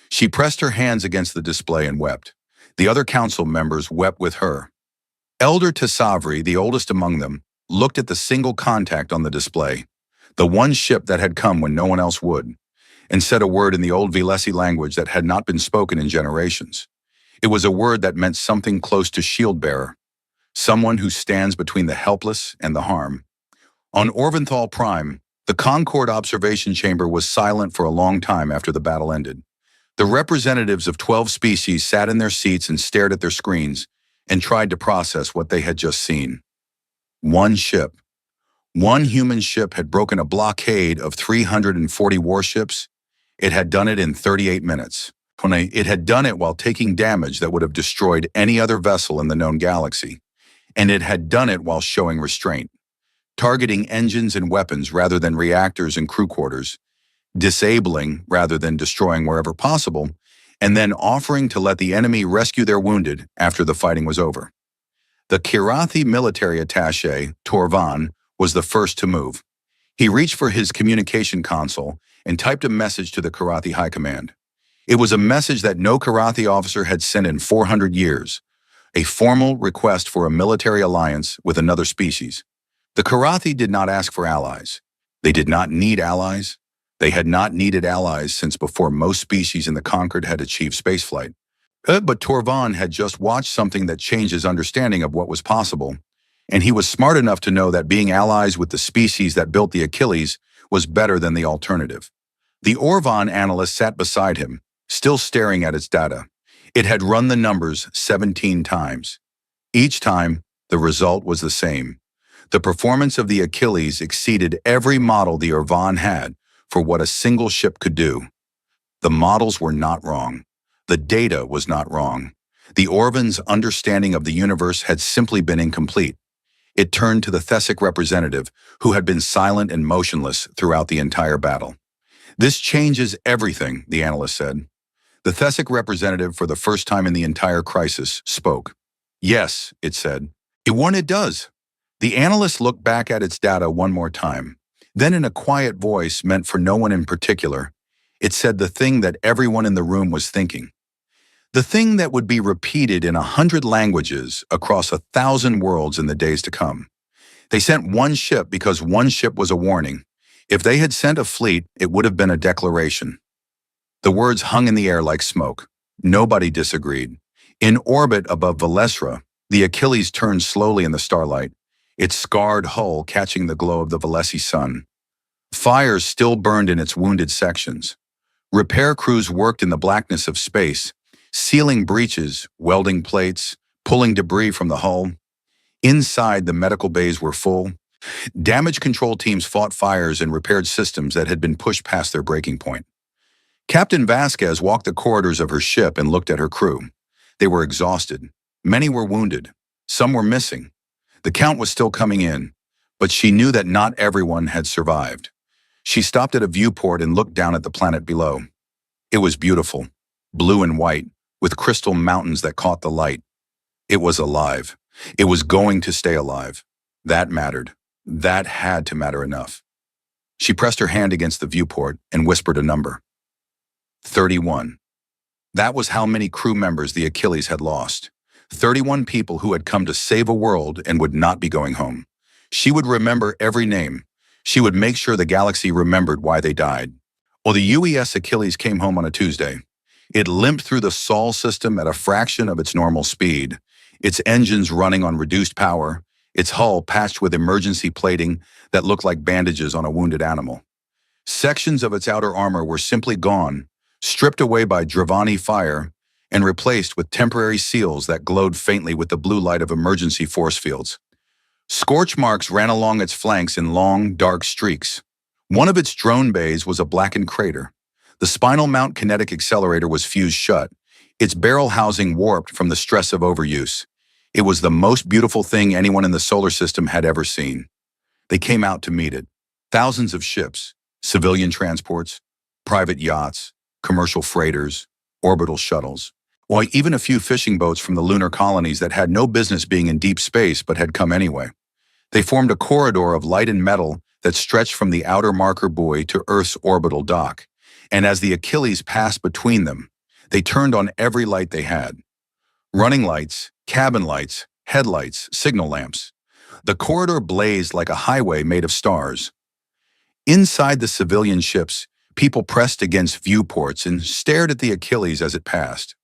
She pressed her hands against the display and wept. The other council members wept with her. Elder Tesavri, the oldest among them, looked at the single contact on the display, the one ship that had come when no one else would, and said a word in the old Velesi language that had not been spoken in generations. It was a word that meant something close to shield-bearer, someone who stands between the helpless and the harm. On Orventhal Prime, the Concord observation chamber was silent for a long time after the battle ended. The representatives of 12 species sat in their seats and stared at their screens and tried to process what they had just seen. One ship. One human ship had broken a blockade of 340 warships. It had done it in 38 minutes. It had done it while taking damage that would have destroyed any other vessel in the known galaxy. And it had done it while showing restraint, targeting engines and weapons rather than reactors and crew quarters, disabling rather than destroying wherever possible, and then offering to let the enemy rescue their wounded after the fighting was over. The Kirathi military attaché, Torvan, was the first to move. He reached for his communication console and typed a message to the Kirathi High Command. It was a message that no Kirathi officer had sent in 400 years, a formal request for a military alliance with another species. The Kirathi did not ask for allies. They did not need allies. They had not needed allies since before most species in the Concord had achieved spaceflight. But Torvan had just watched something that changed his understanding of what was possible, and he was smart enough to know that being allies with the species that built the Achilles was better than the alternative. The Orvan analyst sat beside him, still staring at its data. It had run the numbers 17 times. Each time, the result was the same. The performance of the Achilles exceeded every model the Orvan had for what a single ship could do. The models were not wrong. The data was not wrong. The Orvan's understanding of the universe had simply been incomplete. It turned to the Thesic representative, who had been silent and motionless throughout the entire battle. This changes everything, the analyst said. The Thesic representative, for the first time in the entire crisis, spoke. Yes, it said. It does. The analyst looked back at its data one more time. Then in a quiet voice meant for no one in particular, it said the thing that everyone in the room was thinking. The thing that would be repeated in 100 languages across 1,000 worlds in the days to come. They sent one ship because one ship was a warning. If they had sent a fleet, it would have been a declaration. The words hung in the air like smoke. Nobody disagreed. In orbit above Valesra, the Achilles turned slowly in the starlight, its scarred hull catching the glow of the Velesi sun. Fires still burned in its wounded sections. Repair crews worked in the blackness of space, sealing breaches, welding plates, pulling debris from the hull. Inside, the medical bays were full. Damage control teams fought fires and repaired systems that had been pushed past their breaking point. Captain Vasquez walked the corridors of her ship and looked at her crew. They were exhausted. Many were wounded. Some were missing. The count was still coming in, but she knew that not everyone had survived. She stopped at a viewport and looked down at the planet below. It was beautiful, blue and white, with crystal mountains that caught the light. It was alive. It was going to stay alive. That mattered. That had to matter enough. She pressed her hand against the viewport and whispered a number. 31. That was how many crew members the Achilles had lost. 31 people who had come to save a world and would not be going home. She would remember every name. She would make sure the galaxy remembered why they died. Well, the UES Achilles came home on a Tuesday. It limped through the Sol system at a fraction of its normal speed, its engines running on reduced power, its hull patched with emergency plating that looked like bandages on a wounded animal. Sections of its outer armor were simply gone, stripped away by Dravani fire, and replaced with temporary seals that glowed faintly with the blue light of emergency force fields. Scorch marks ran along its flanks in long, dark streaks. One of its drone bays was a blackened crater. The spinal mount kinetic accelerator was fused shut, its barrel housing warped from the stress of overuse. It was the most beautiful thing anyone in the solar system had ever seen. They came out to meet it. Thousands of ships, civilian transports, private yachts, commercial freighters, orbital shuttles, while even a few fishing boats from the lunar colonies that had no business being in deep space but had come anyway. They formed a corridor of light and metal that stretched from the outer marker buoy to Earth's orbital dock, and as the Achilles passed between them, they turned on every light they had. Running lights, cabin lights, headlights, signal lamps. The corridor blazed like a highway made of stars. Inside the civilian ships, people pressed against viewports and stared at the Achilles as it passed.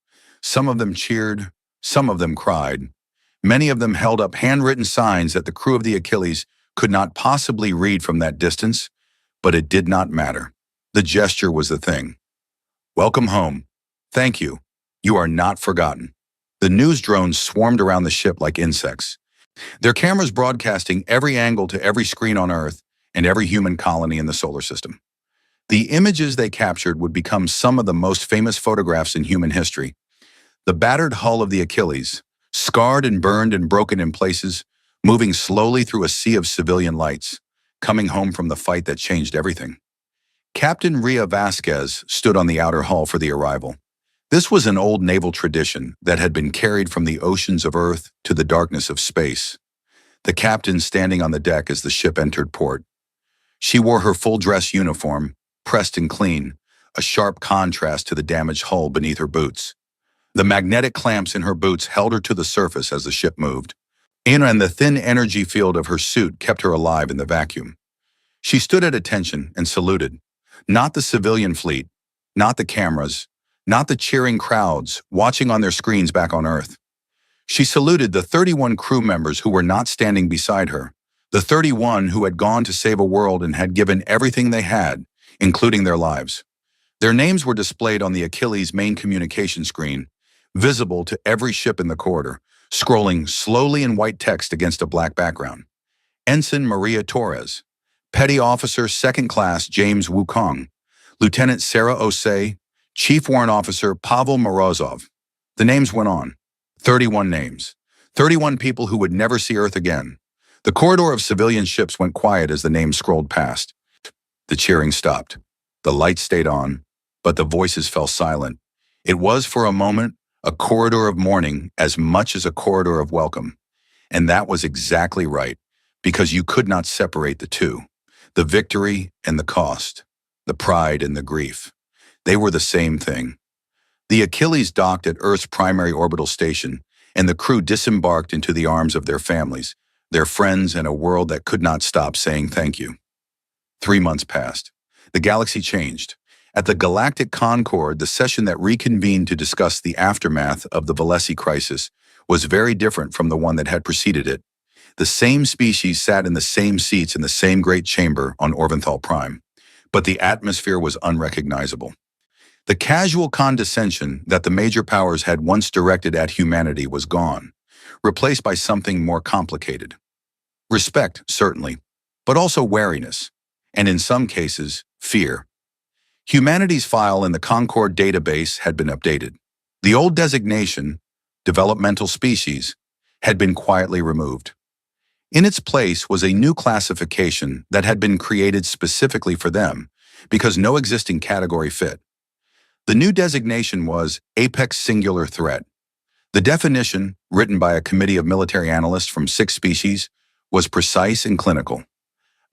Some of them cheered, some of them cried. Many of them held up handwritten signs that the crew of the Achilles could not possibly read from that distance, but it did not matter. The gesture was the thing. Welcome home. Thank you. You are not forgotten. The news drones swarmed around the ship like insects, their cameras broadcasting every angle to every screen on Earth and every human colony in the solar system. The images they captured would become some of the most famous photographs in human history. The battered hull of the Achilles, scarred and burned and broken in places, moving slowly through a sea of civilian lights, coming home from the fight that changed everything. Captain Ria Vasquez stood on the outer hull for the arrival. This was an old naval tradition that had been carried from the oceans of Earth to the darkness of space. The captain standing on the deck as the ship entered port. She wore her full-dress uniform, pressed and clean, a sharp contrast to the damaged hull beneath her boots. The magnetic clamps in her boots held her to the surface as the ship moved, and the thin energy field of her suit kept her alive in the vacuum. She stood at attention and saluted. Not the civilian fleet, not the cameras, not the cheering crowds watching on their screens back on Earth. She saluted the 31 crew members who were not standing beside her, the 31 who had gone to save a world and had given everything they had, including their lives. Their names were displayed on the Achilles' main communication screen, visible to every ship in the corridor, scrolling slowly in white text against a black background. Ensign Maria Torres, Petty Officer Second Class James Wukong, Lieutenant Sarah Osei, Chief Warrant Officer Pavel Morozov. The names went on. 31 names. 31 people who would never see Earth again. The corridor of civilian ships went quiet as the names scrolled past. The cheering stopped. The lights stayed on, but the voices fell silent. It was, for a moment, a corridor of mourning as much as a corridor of welcome. And that was exactly right, because you could not separate the two. The victory and the cost, the pride and the grief. They were the same thing. The Achilles docked at Earth's primary orbital station, and the crew disembarked into the arms of their families, their friends, and a world that could not stop saying thank you. 3 months passed. The galaxy changed. At the Galactic Concord, the session that reconvened to discuss the aftermath of the Valesi crisis was very different from the one that had preceded it. The same species sat in the same seats in the same great chamber on Orventhal Prime, but the atmosphere was unrecognizable. The casual condescension that the major powers had once directed at humanity was gone, replaced by something more complicated. Respect, certainly, but also wariness, and in some cases, fear. Humanity's file in the Concord database had been updated. The old designation, developmental species, had been quietly removed. In its place was a new classification that had been created specifically for them because no existing category fit. The new designation was Apex Singular Threat. The definition, written by a committee of military analysts from 6 species, was precise and clinical.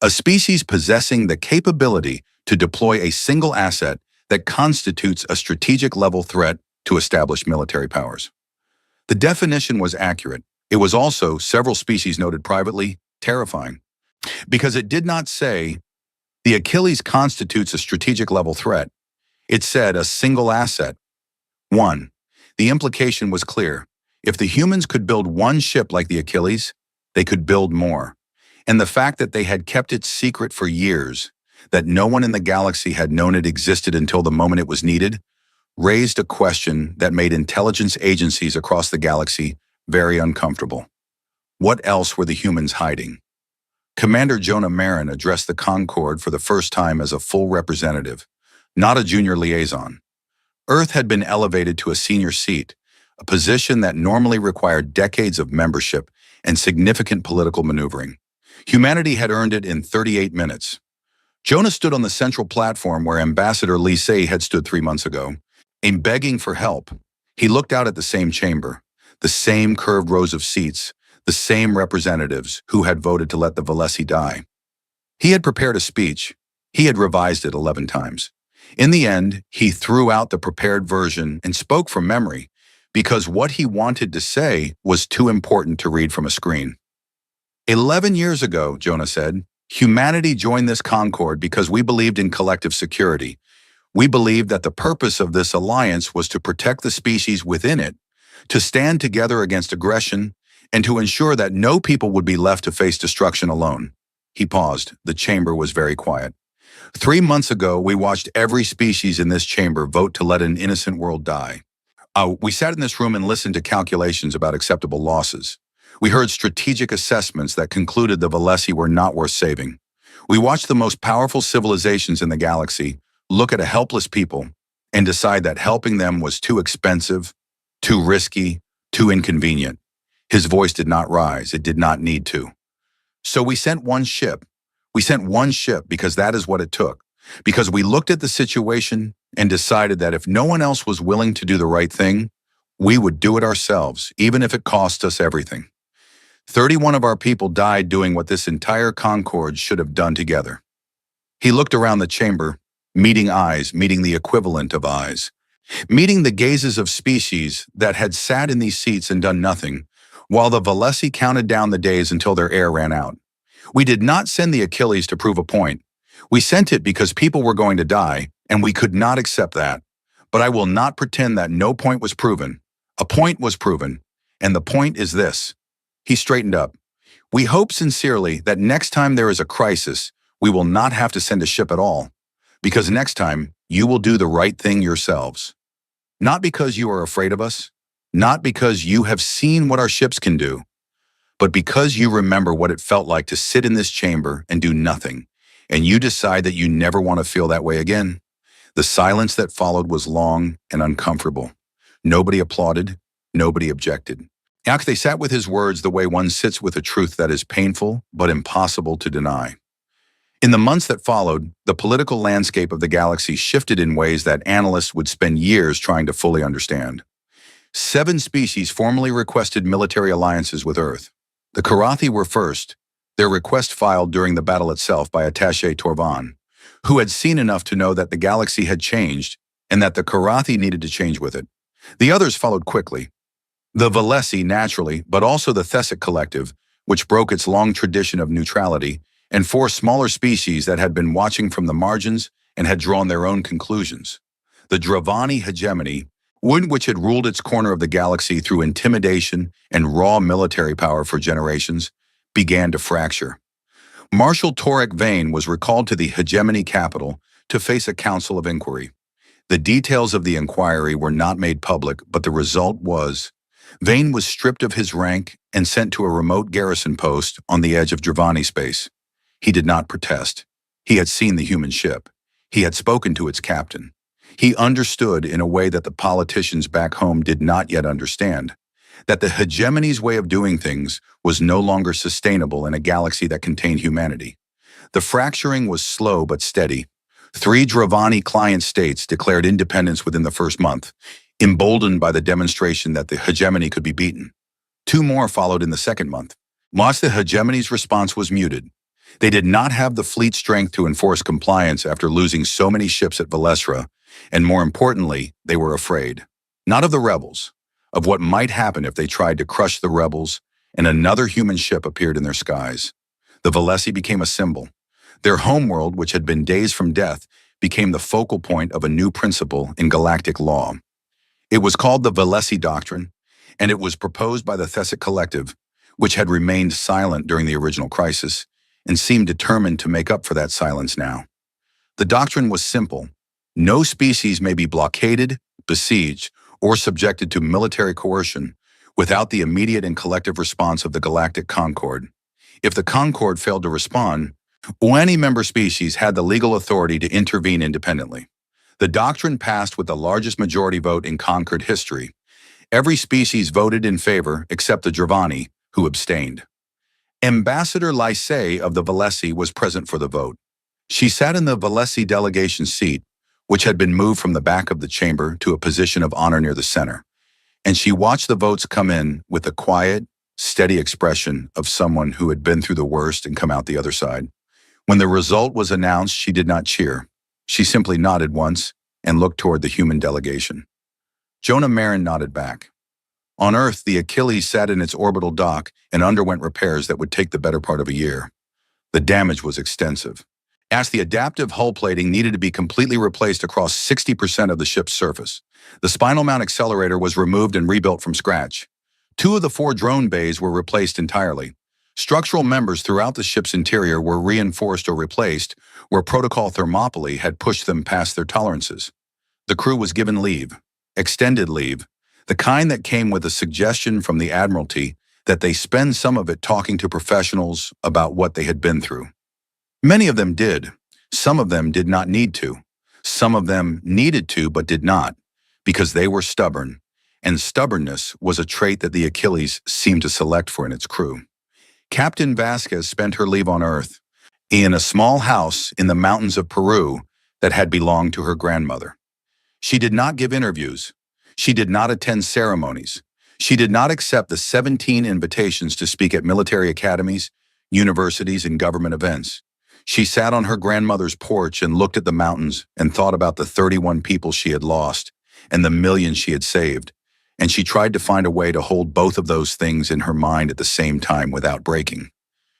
A species possessing the capability to deploy a single asset that constitutes a strategic-level threat to established military powers. The definition was accurate. It was also, several species noted privately, terrifying, because it did not say, the Achilles constitutes a strategic-level threat. It said a single asset. 1. The implication was clear. If the humans could build one ship like the Achilles, they could build more. And the fact that they had kept it secret for years, that no one in the galaxy had known it existed until the moment it was needed, raised a question that made intelligence agencies across the galaxy very uncomfortable. What else were the humans hiding? Commander Jonah Marin addressed the Concord for the first time as a full representative, not a junior liaison. Earth had been elevated to a senior seat, a position that normally required decades of membership and significant political maneuvering. Humanity had earned it in 38 minutes. Jonah stood on the central platform where Ambassador Lee Say had stood 3 months ago, and begging for help. He looked out at the same chamber, the same curved rows of seats, the same representatives who had voted to let the Valesi die. He had prepared a speech. He had revised it 11 times. In the end, he threw out the prepared version and spoke from memory, because what he wanted to say was too important to read from a screen. 11 years ago, Jonah said, humanity joined this Concord because we believed in collective security. We believed that the purpose of this alliance was to protect the species within it, to stand together against aggression, and to ensure that no people would be left to face destruction alone. He paused. The chamber was very quiet. 3 months ago, we watched every species in this chamber vote to let an innocent world die. We sat in this room and listened to calculations about acceptable losses. We heard strategic assessments that concluded the Valesi were not worth saving. We watched the most powerful civilizations in the galaxy look at a helpless people and decide that helping them was too expensive, too risky, too inconvenient. His voice did not rise. It did not need to. So we sent one ship. We sent one ship because that is what it took. Because we looked at the situation and decided that if no one else was willing to do the right thing, we would do it ourselves, even if it cost us everything. 31 of our people died doing what this entire Concord should have done together. He looked around the chamber, meeting eyes, meeting the equivalent of eyes, meeting the gazes of species that had sat in these seats and done nothing, while the Valesi counted down the days until their air ran out. We did not send the Achilles to prove a point. We sent it because people were going to die, and we could not accept that. But I will not pretend that no point was proven. A point was proven, and the point is this. He straightened up. We hope sincerely that next time there is a crisis, we will not have to send a ship at all, because next time you will do the right thing yourselves. Not because you are afraid of us, not because you have seen what our ships can do, but because you remember what it felt like to sit in this chamber and do nothing, and you decide that you never want to feel that way again. The silence that followed was long and uncomfortable. Nobody applauded, nobody objected. They sat with his words the way one sits with a truth that is painful but impossible to deny. In the months that followed, the political landscape of the galaxy shifted in ways that analysts would spend years trying to fully understand. 7 species formally requested military alliances with Earth. The Karathi were first, their request filed during the battle itself by Attaché Torvan, who had seen enough to know that the galaxy had changed and that the Karathi needed to change with it. The others followed quickly. The Valesi, naturally, but also the Thessic Collective, which broke its long tradition of neutrality, and 4 smaller species that had been watching from the margins and had drawn their own conclusions. The Dravani hegemony, one which had ruled its corner of the galaxy through intimidation and raw military power for generations, began to fracture. Marshal Torek Vane was recalled to the hegemony capital to face a council of inquiry. The details of the inquiry were not made public, but the result was Vane was stripped of his rank and sent to a remote garrison post on the edge of Dravani space. He did not protest. He had seen the human ship. He had spoken to its captain. He understood in a way that the politicians back home did not yet understand, that the hegemony's way of doing things was no longer sustainable in a galaxy that contained humanity. The fracturing was slow but steady. 3 Dravani client states declared independence within the first month, emboldened by the demonstration that the hegemony could be beaten. 2 more followed in the second month. Whilst the hegemony's response was muted, they did not have the fleet strength to enforce compliance after losing so many ships at Valesra, and more importantly, they were afraid. Not of the rebels, of what might happen if they tried to crush the rebels and another human ship appeared in their skies. The Valesi became a symbol. Their homeworld, which had been days from death, became the focal point of a new principle in galactic law. It was called the Valesi Doctrine, and it was proposed by the Thesic Collective, which had remained silent during the original crisis and seemed determined to make up for that silence now. The doctrine was simple. No species may be blockaded, besieged, or subjected to military coercion without the immediate and collective response of the Galactic Concord. If the Concord failed to respond, any member species had the legal authority to intervene independently. The doctrine passed with the largest majority vote in Concord history. Every species voted in favor except the Dravani, who abstained. Ambassador Lysay of the Valesi was present for the vote. She sat in the Valesi delegation seat, which had been moved from the back of the chamber to a position of honor near the center, and she watched the votes come in with the quiet, steady expression of someone who had been through the worst and come out the other side. When the result was announced, she did not cheer. She simply nodded once and looked toward the human delegation. Jonah Marin nodded back. On Earth, the Achilles sat in its orbital dock and underwent repairs that would take the better part of a year. The damage was extensive, as the adaptive hull plating needed to be completely replaced across 60% of the ship's surface. The spinal mount accelerator was removed and rebuilt from scratch. 2 of the 4 drone bays were replaced entirely. Structural members throughout the ship's interior were reinforced or replaced where protocol thermopylae had pushed them past their tolerances. The crew was given leave, extended leave, the kind that came with a suggestion from the Admiralty that they spend some of it talking to professionals about what they had been through. Many of them did. Some of them did not need to. Some of them needed to but did not, because they were stubborn, and stubbornness was a trait that the Achilles seemed to select for in its crew. Captain Vasquez spent her leave on Earth, in a small house in the mountains of Peru that had belonged to her grandmother. She did not give interviews. She did not attend ceremonies. She did not accept the 17 invitations to speak at military academies, universities, and government events. She sat on her grandmother's porch and looked at the mountains and thought about the 31 people she had lost and the millions she had saved, and she tried to find a way to hold both of those things in her mind at the same time without breaking.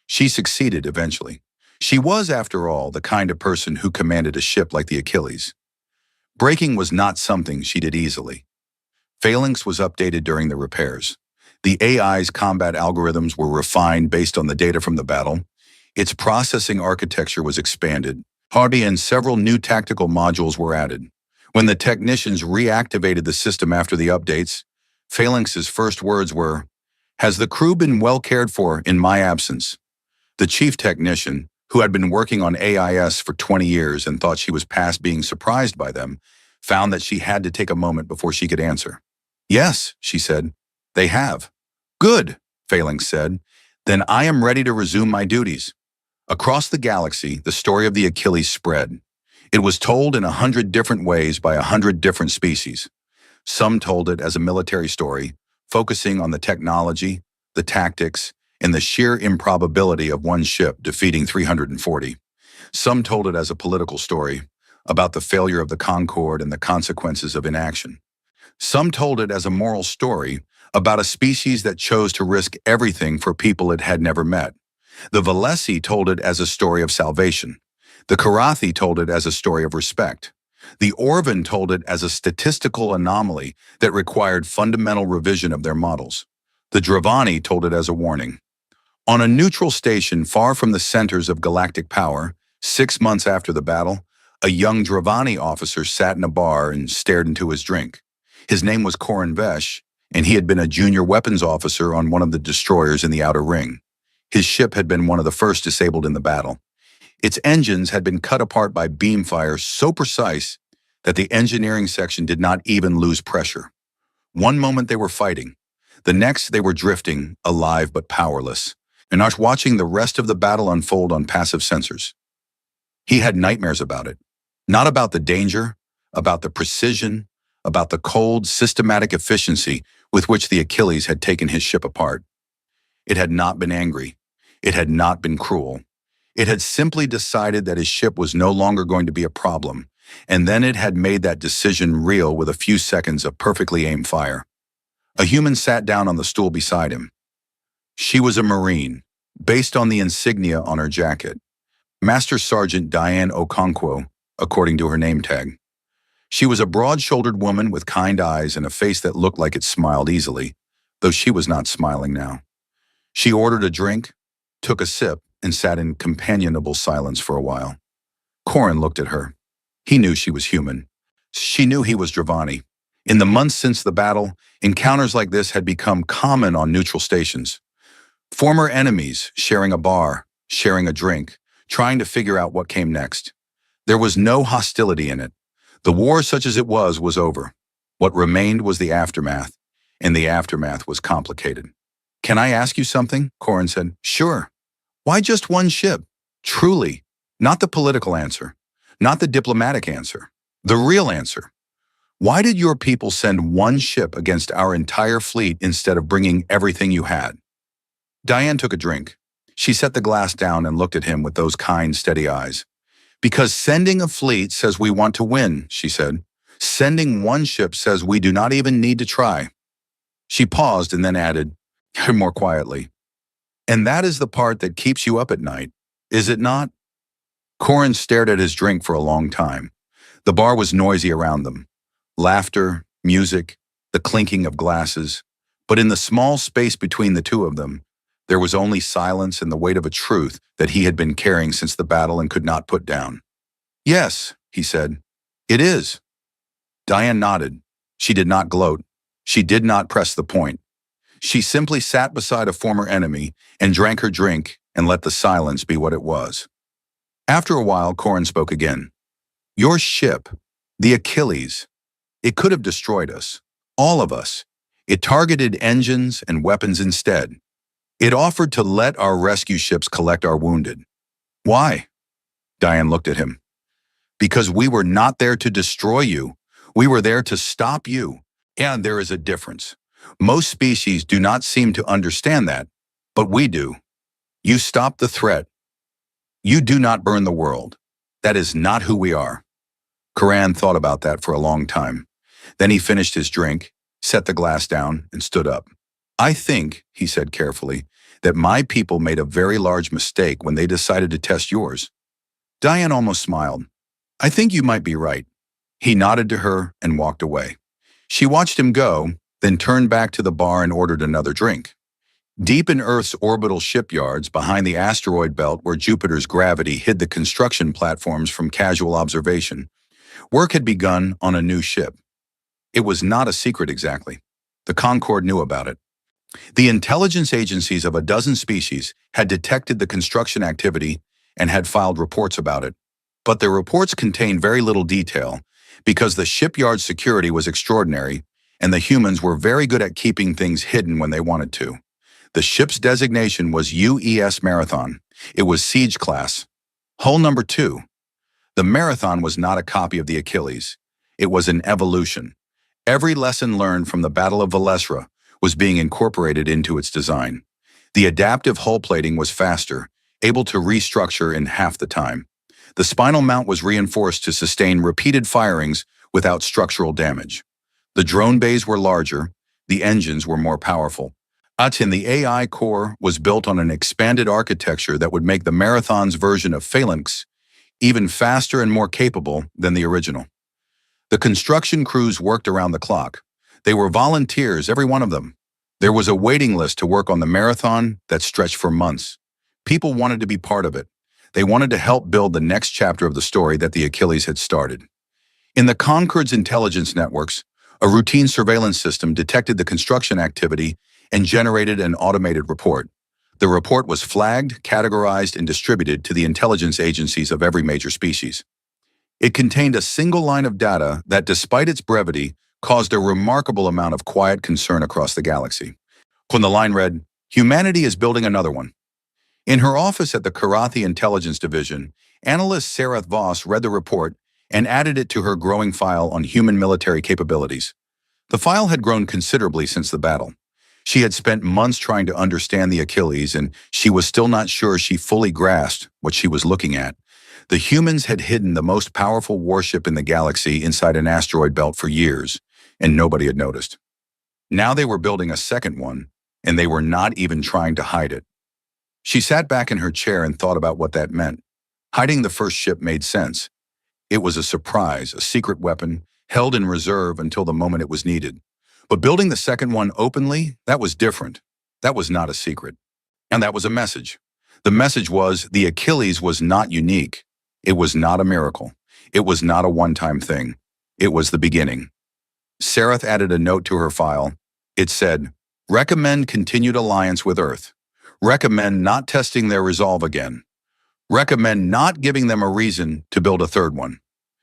She succeeded eventually. She was, after all, the kind of person who commanded a ship like the Achilles. Breaking was not something she did easily. Phalanx was updated during the repairs. The AI's combat algorithms were refined based on the data from the battle. Its processing architecture was expanded. And several new tactical modules were added. When the technicians reactivated the system after the updates, Phalanx's first words were, "Has the crew been well cared for in my absence?" The chief technician, who had been working on AIS for 20 years and thought she was past being surprised by them, found that she had to take a moment before she could answer. "Yes," she said, "they have." "Good," Phalanx said. "Then I am ready to resume my duties." Across the galaxy, the story of the Achilles spread. It was told in 100 different ways by 100 different species. Some told it as a military story, focusing on the technology, the tactics, and the sheer improbability of one ship defeating 340. Some told it as a political story, about the failure of the Concord and the consequences of inaction. Some told it as a moral story, about a species that chose to risk everything for people it had never met. The Valesi told it as a story of salvation. The Karathi told it as a story of respect. The Orvan told it as a statistical anomaly that required fundamental revision of their models. The Dravani told it as a warning. On a neutral station far from the centers of galactic power, 6 months after the battle, a young Dravani officer sat in a bar and stared into his drink. His name was Koran Vesh, and he had been a junior weapons officer on one of the destroyers in the Outer Ring. His ship had been one of the first disabled in the battle. Its engines had been cut apart by beam fire so precise that the engineering section did not even lose pressure. One moment they were fighting. The next they were drifting, alive but powerless, and Ash watching the rest of the battle unfold on passive sensors. He had nightmares about it. Not about the danger, about the precision, about the cold, systematic efficiency with which the Achilles had taken his ship apart. It had not been angry. It had not been cruel. It had simply decided that his ship was no longer going to be a problem, and then it had made that decision real with a few seconds of perfectly aimed fire. A human sat down on the stool beside him. She was a Marine, based on the insignia on her jacket. Master Sergeant Diane Okonkwo, according to her name tag. She was a broad-shouldered woman with kind eyes and a face that looked like it smiled easily, though she was not smiling now. She ordered a drink, took a sip, and sat in companionable silence for a while. Corin looked at her. He knew she was human. She knew he was Dravani. In the months since the battle, encounters like this had become common on neutral stations. Former enemies sharing a bar, sharing a drink, trying to figure out what came next. There was no hostility in it. The war, such as it was over. What remained was the aftermath, and the aftermath was complicated. "Can I ask you something?" Corin said. "Sure." "Why just one ship?" Truly, not the political answer, not the diplomatic answer, the real answer. Why did your people send one ship against our entire fleet instead of bringing everything you had? Diane took a drink. She set the glass down and looked at him with those kind, steady eyes. "Because sending a fleet says we want to win," she said. "Sending one ship says we do not even need to try." She paused and then added, more quietly, "And that is the part that keeps you up at night, is it not?" Corin stared at his drink for a long time. The bar was noisy around them. Laughter, music, the clinking of glasses. But in the small space between the two of them, there was only silence and the weight of a truth that he had been carrying since the battle and could not put down. "Yes," he said, "it is." Diane nodded. She did not gloat. She did not press the point. She simply sat beside a former enemy and drank her drink and let the silence be what it was. After a while, Corin spoke again. "Your ship, the Achilles, it could have destroyed us, all of us. It targeted engines and weapons instead. It offered to let our rescue ships collect our wounded. Why?" Diane looked at him. "Because we were not there to destroy you. We were there to stop you. And there is a difference. Most species do not seem to understand that, but we do. You stop the threat. You do not burn the world. That is not who we are." Corin thought about that for a long time. Then he finished his drink, set the glass down, and stood up. "I think," he said carefully, "that my people made a very large mistake when they decided to test yours." Diane almost smiled. "I think you might be right." He nodded to her and walked away. She watched him go, then turned back to the bar and ordered another drink. Deep in Earth's orbital shipyards, behind the asteroid belt where Jupiter's gravity hid the construction platforms from casual observation, work had begun on a new ship. It was not a secret exactly. The Concorde knew about it. The intelligence agencies of a dozen species had detected the construction activity and had filed reports about it. But their reports contained very little detail because the shipyard security was extraordinary and the humans were very good at keeping things hidden when they wanted to. The ship's designation was UES Marathon. It was Siege class. Hull number 2. The Marathon was not a copy of the Achilles. It was an evolution. Every lesson learned from the Battle of Valesra was being incorporated into its design. The adaptive hull plating was faster, able to restructure in half the time. The spinal mount was reinforced to sustain repeated firings without structural damage. The drone bays were larger, the engines were more powerful. And the AI core was built on an expanded architecture that would make the Marathon's version of Phalanx even faster and more capable than the original. The construction crews worked around the clock. They were volunteers, every one of them. There was a waiting list to work on the Marathon that stretched for months. People wanted to be part of it. They wanted to help build the next chapter of the story that the Achilles had started. In the Concorde's intelligence networks, a routine surveillance system detected the construction activity and generated an automated report. The report was flagged, categorized, and distributed to the intelligence agencies of every major species. It contained a single line of data that, despite its brevity, caused a remarkable amount of quiet concern across the galaxy. When the line read, "Humanity is building another one." In her office at the Karathi Intelligence Division, analyst Sarah Voss read the report and added it to her growing file on human military capabilities. The file had grown considerably since the battle. She had spent months trying to understand the Achilles, and she was still not sure she fully grasped what she was looking at. The humans had hidden the most powerful warship in the galaxy inside an asteroid belt for years, and nobody had noticed. Now they were building a second one, and they were not even trying to hide it. She sat back in her chair and thought about what that meant. Hiding the first ship made sense. It was a surprise, a secret weapon, held in reserve until the moment it was needed. But building the second one openly, that was different. That was not a secret. And that was a message. The message was the Achilles was not unique. It was not a miracle. It was not a one-time thing. It was the beginning. Sareth added a note to her file. It said, "Recommend continued alliance with Earth. Recommend not testing their resolve again. Recommend not giving them a reason to build a third one."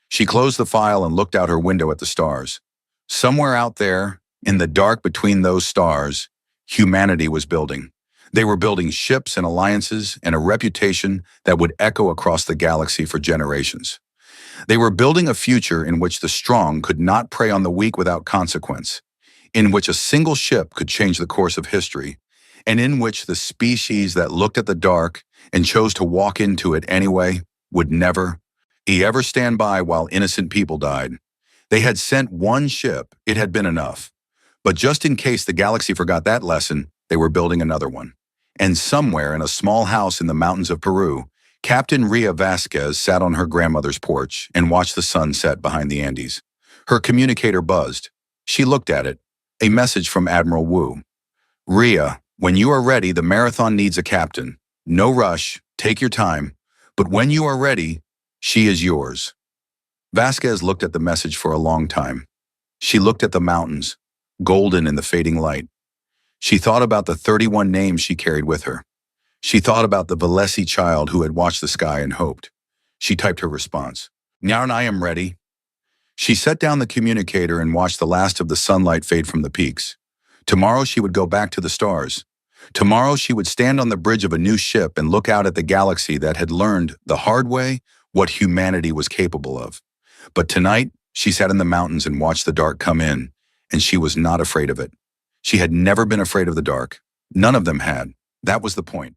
She closed the file and looked out her window at the stars. Somewhere out there, in the dark between those stars, humanity was building. They were building ships and alliances and a reputation that would echo across the galaxy for generations. They were building a future in which the strong could not prey on the weak without consequence, in which a single ship could change the course of history, and in which the species that looked at the dark and chose to walk into it anyway would never, ever stand by while innocent people died. They had sent one ship, it had been enough. But just in case the galaxy forgot that lesson, they were building another one. And somewhere in a small house in the mountains of Peru, Captain Ria Vasquez sat on her grandmother's porch and watched the sun set behind the Andes. Her communicator buzzed. She looked at it. A message from Admiral Wu. "Ria, when you are ready, the marathon needs a captain. No rush, take your time. But when you are ready, she is yours." Vasquez looked at the message for a long time. She looked at the mountains, golden in the fading light. She thought about the 31 names she carried with her. She thought about the Valesi child who had watched the sky and hoped. She typed her response. "Now I am ready." She set down the communicator and watched the last of the sunlight fade from the peaks. Tomorrow she would go back to the stars. Tomorrow she would stand on the bridge of a new ship and look out at the galaxy that had learned the hard way what humanity was capable of. But tonight, she sat in the mountains and watched the dark come in, and she was not afraid of it. She had never been afraid of the dark. None of them had. That was the point.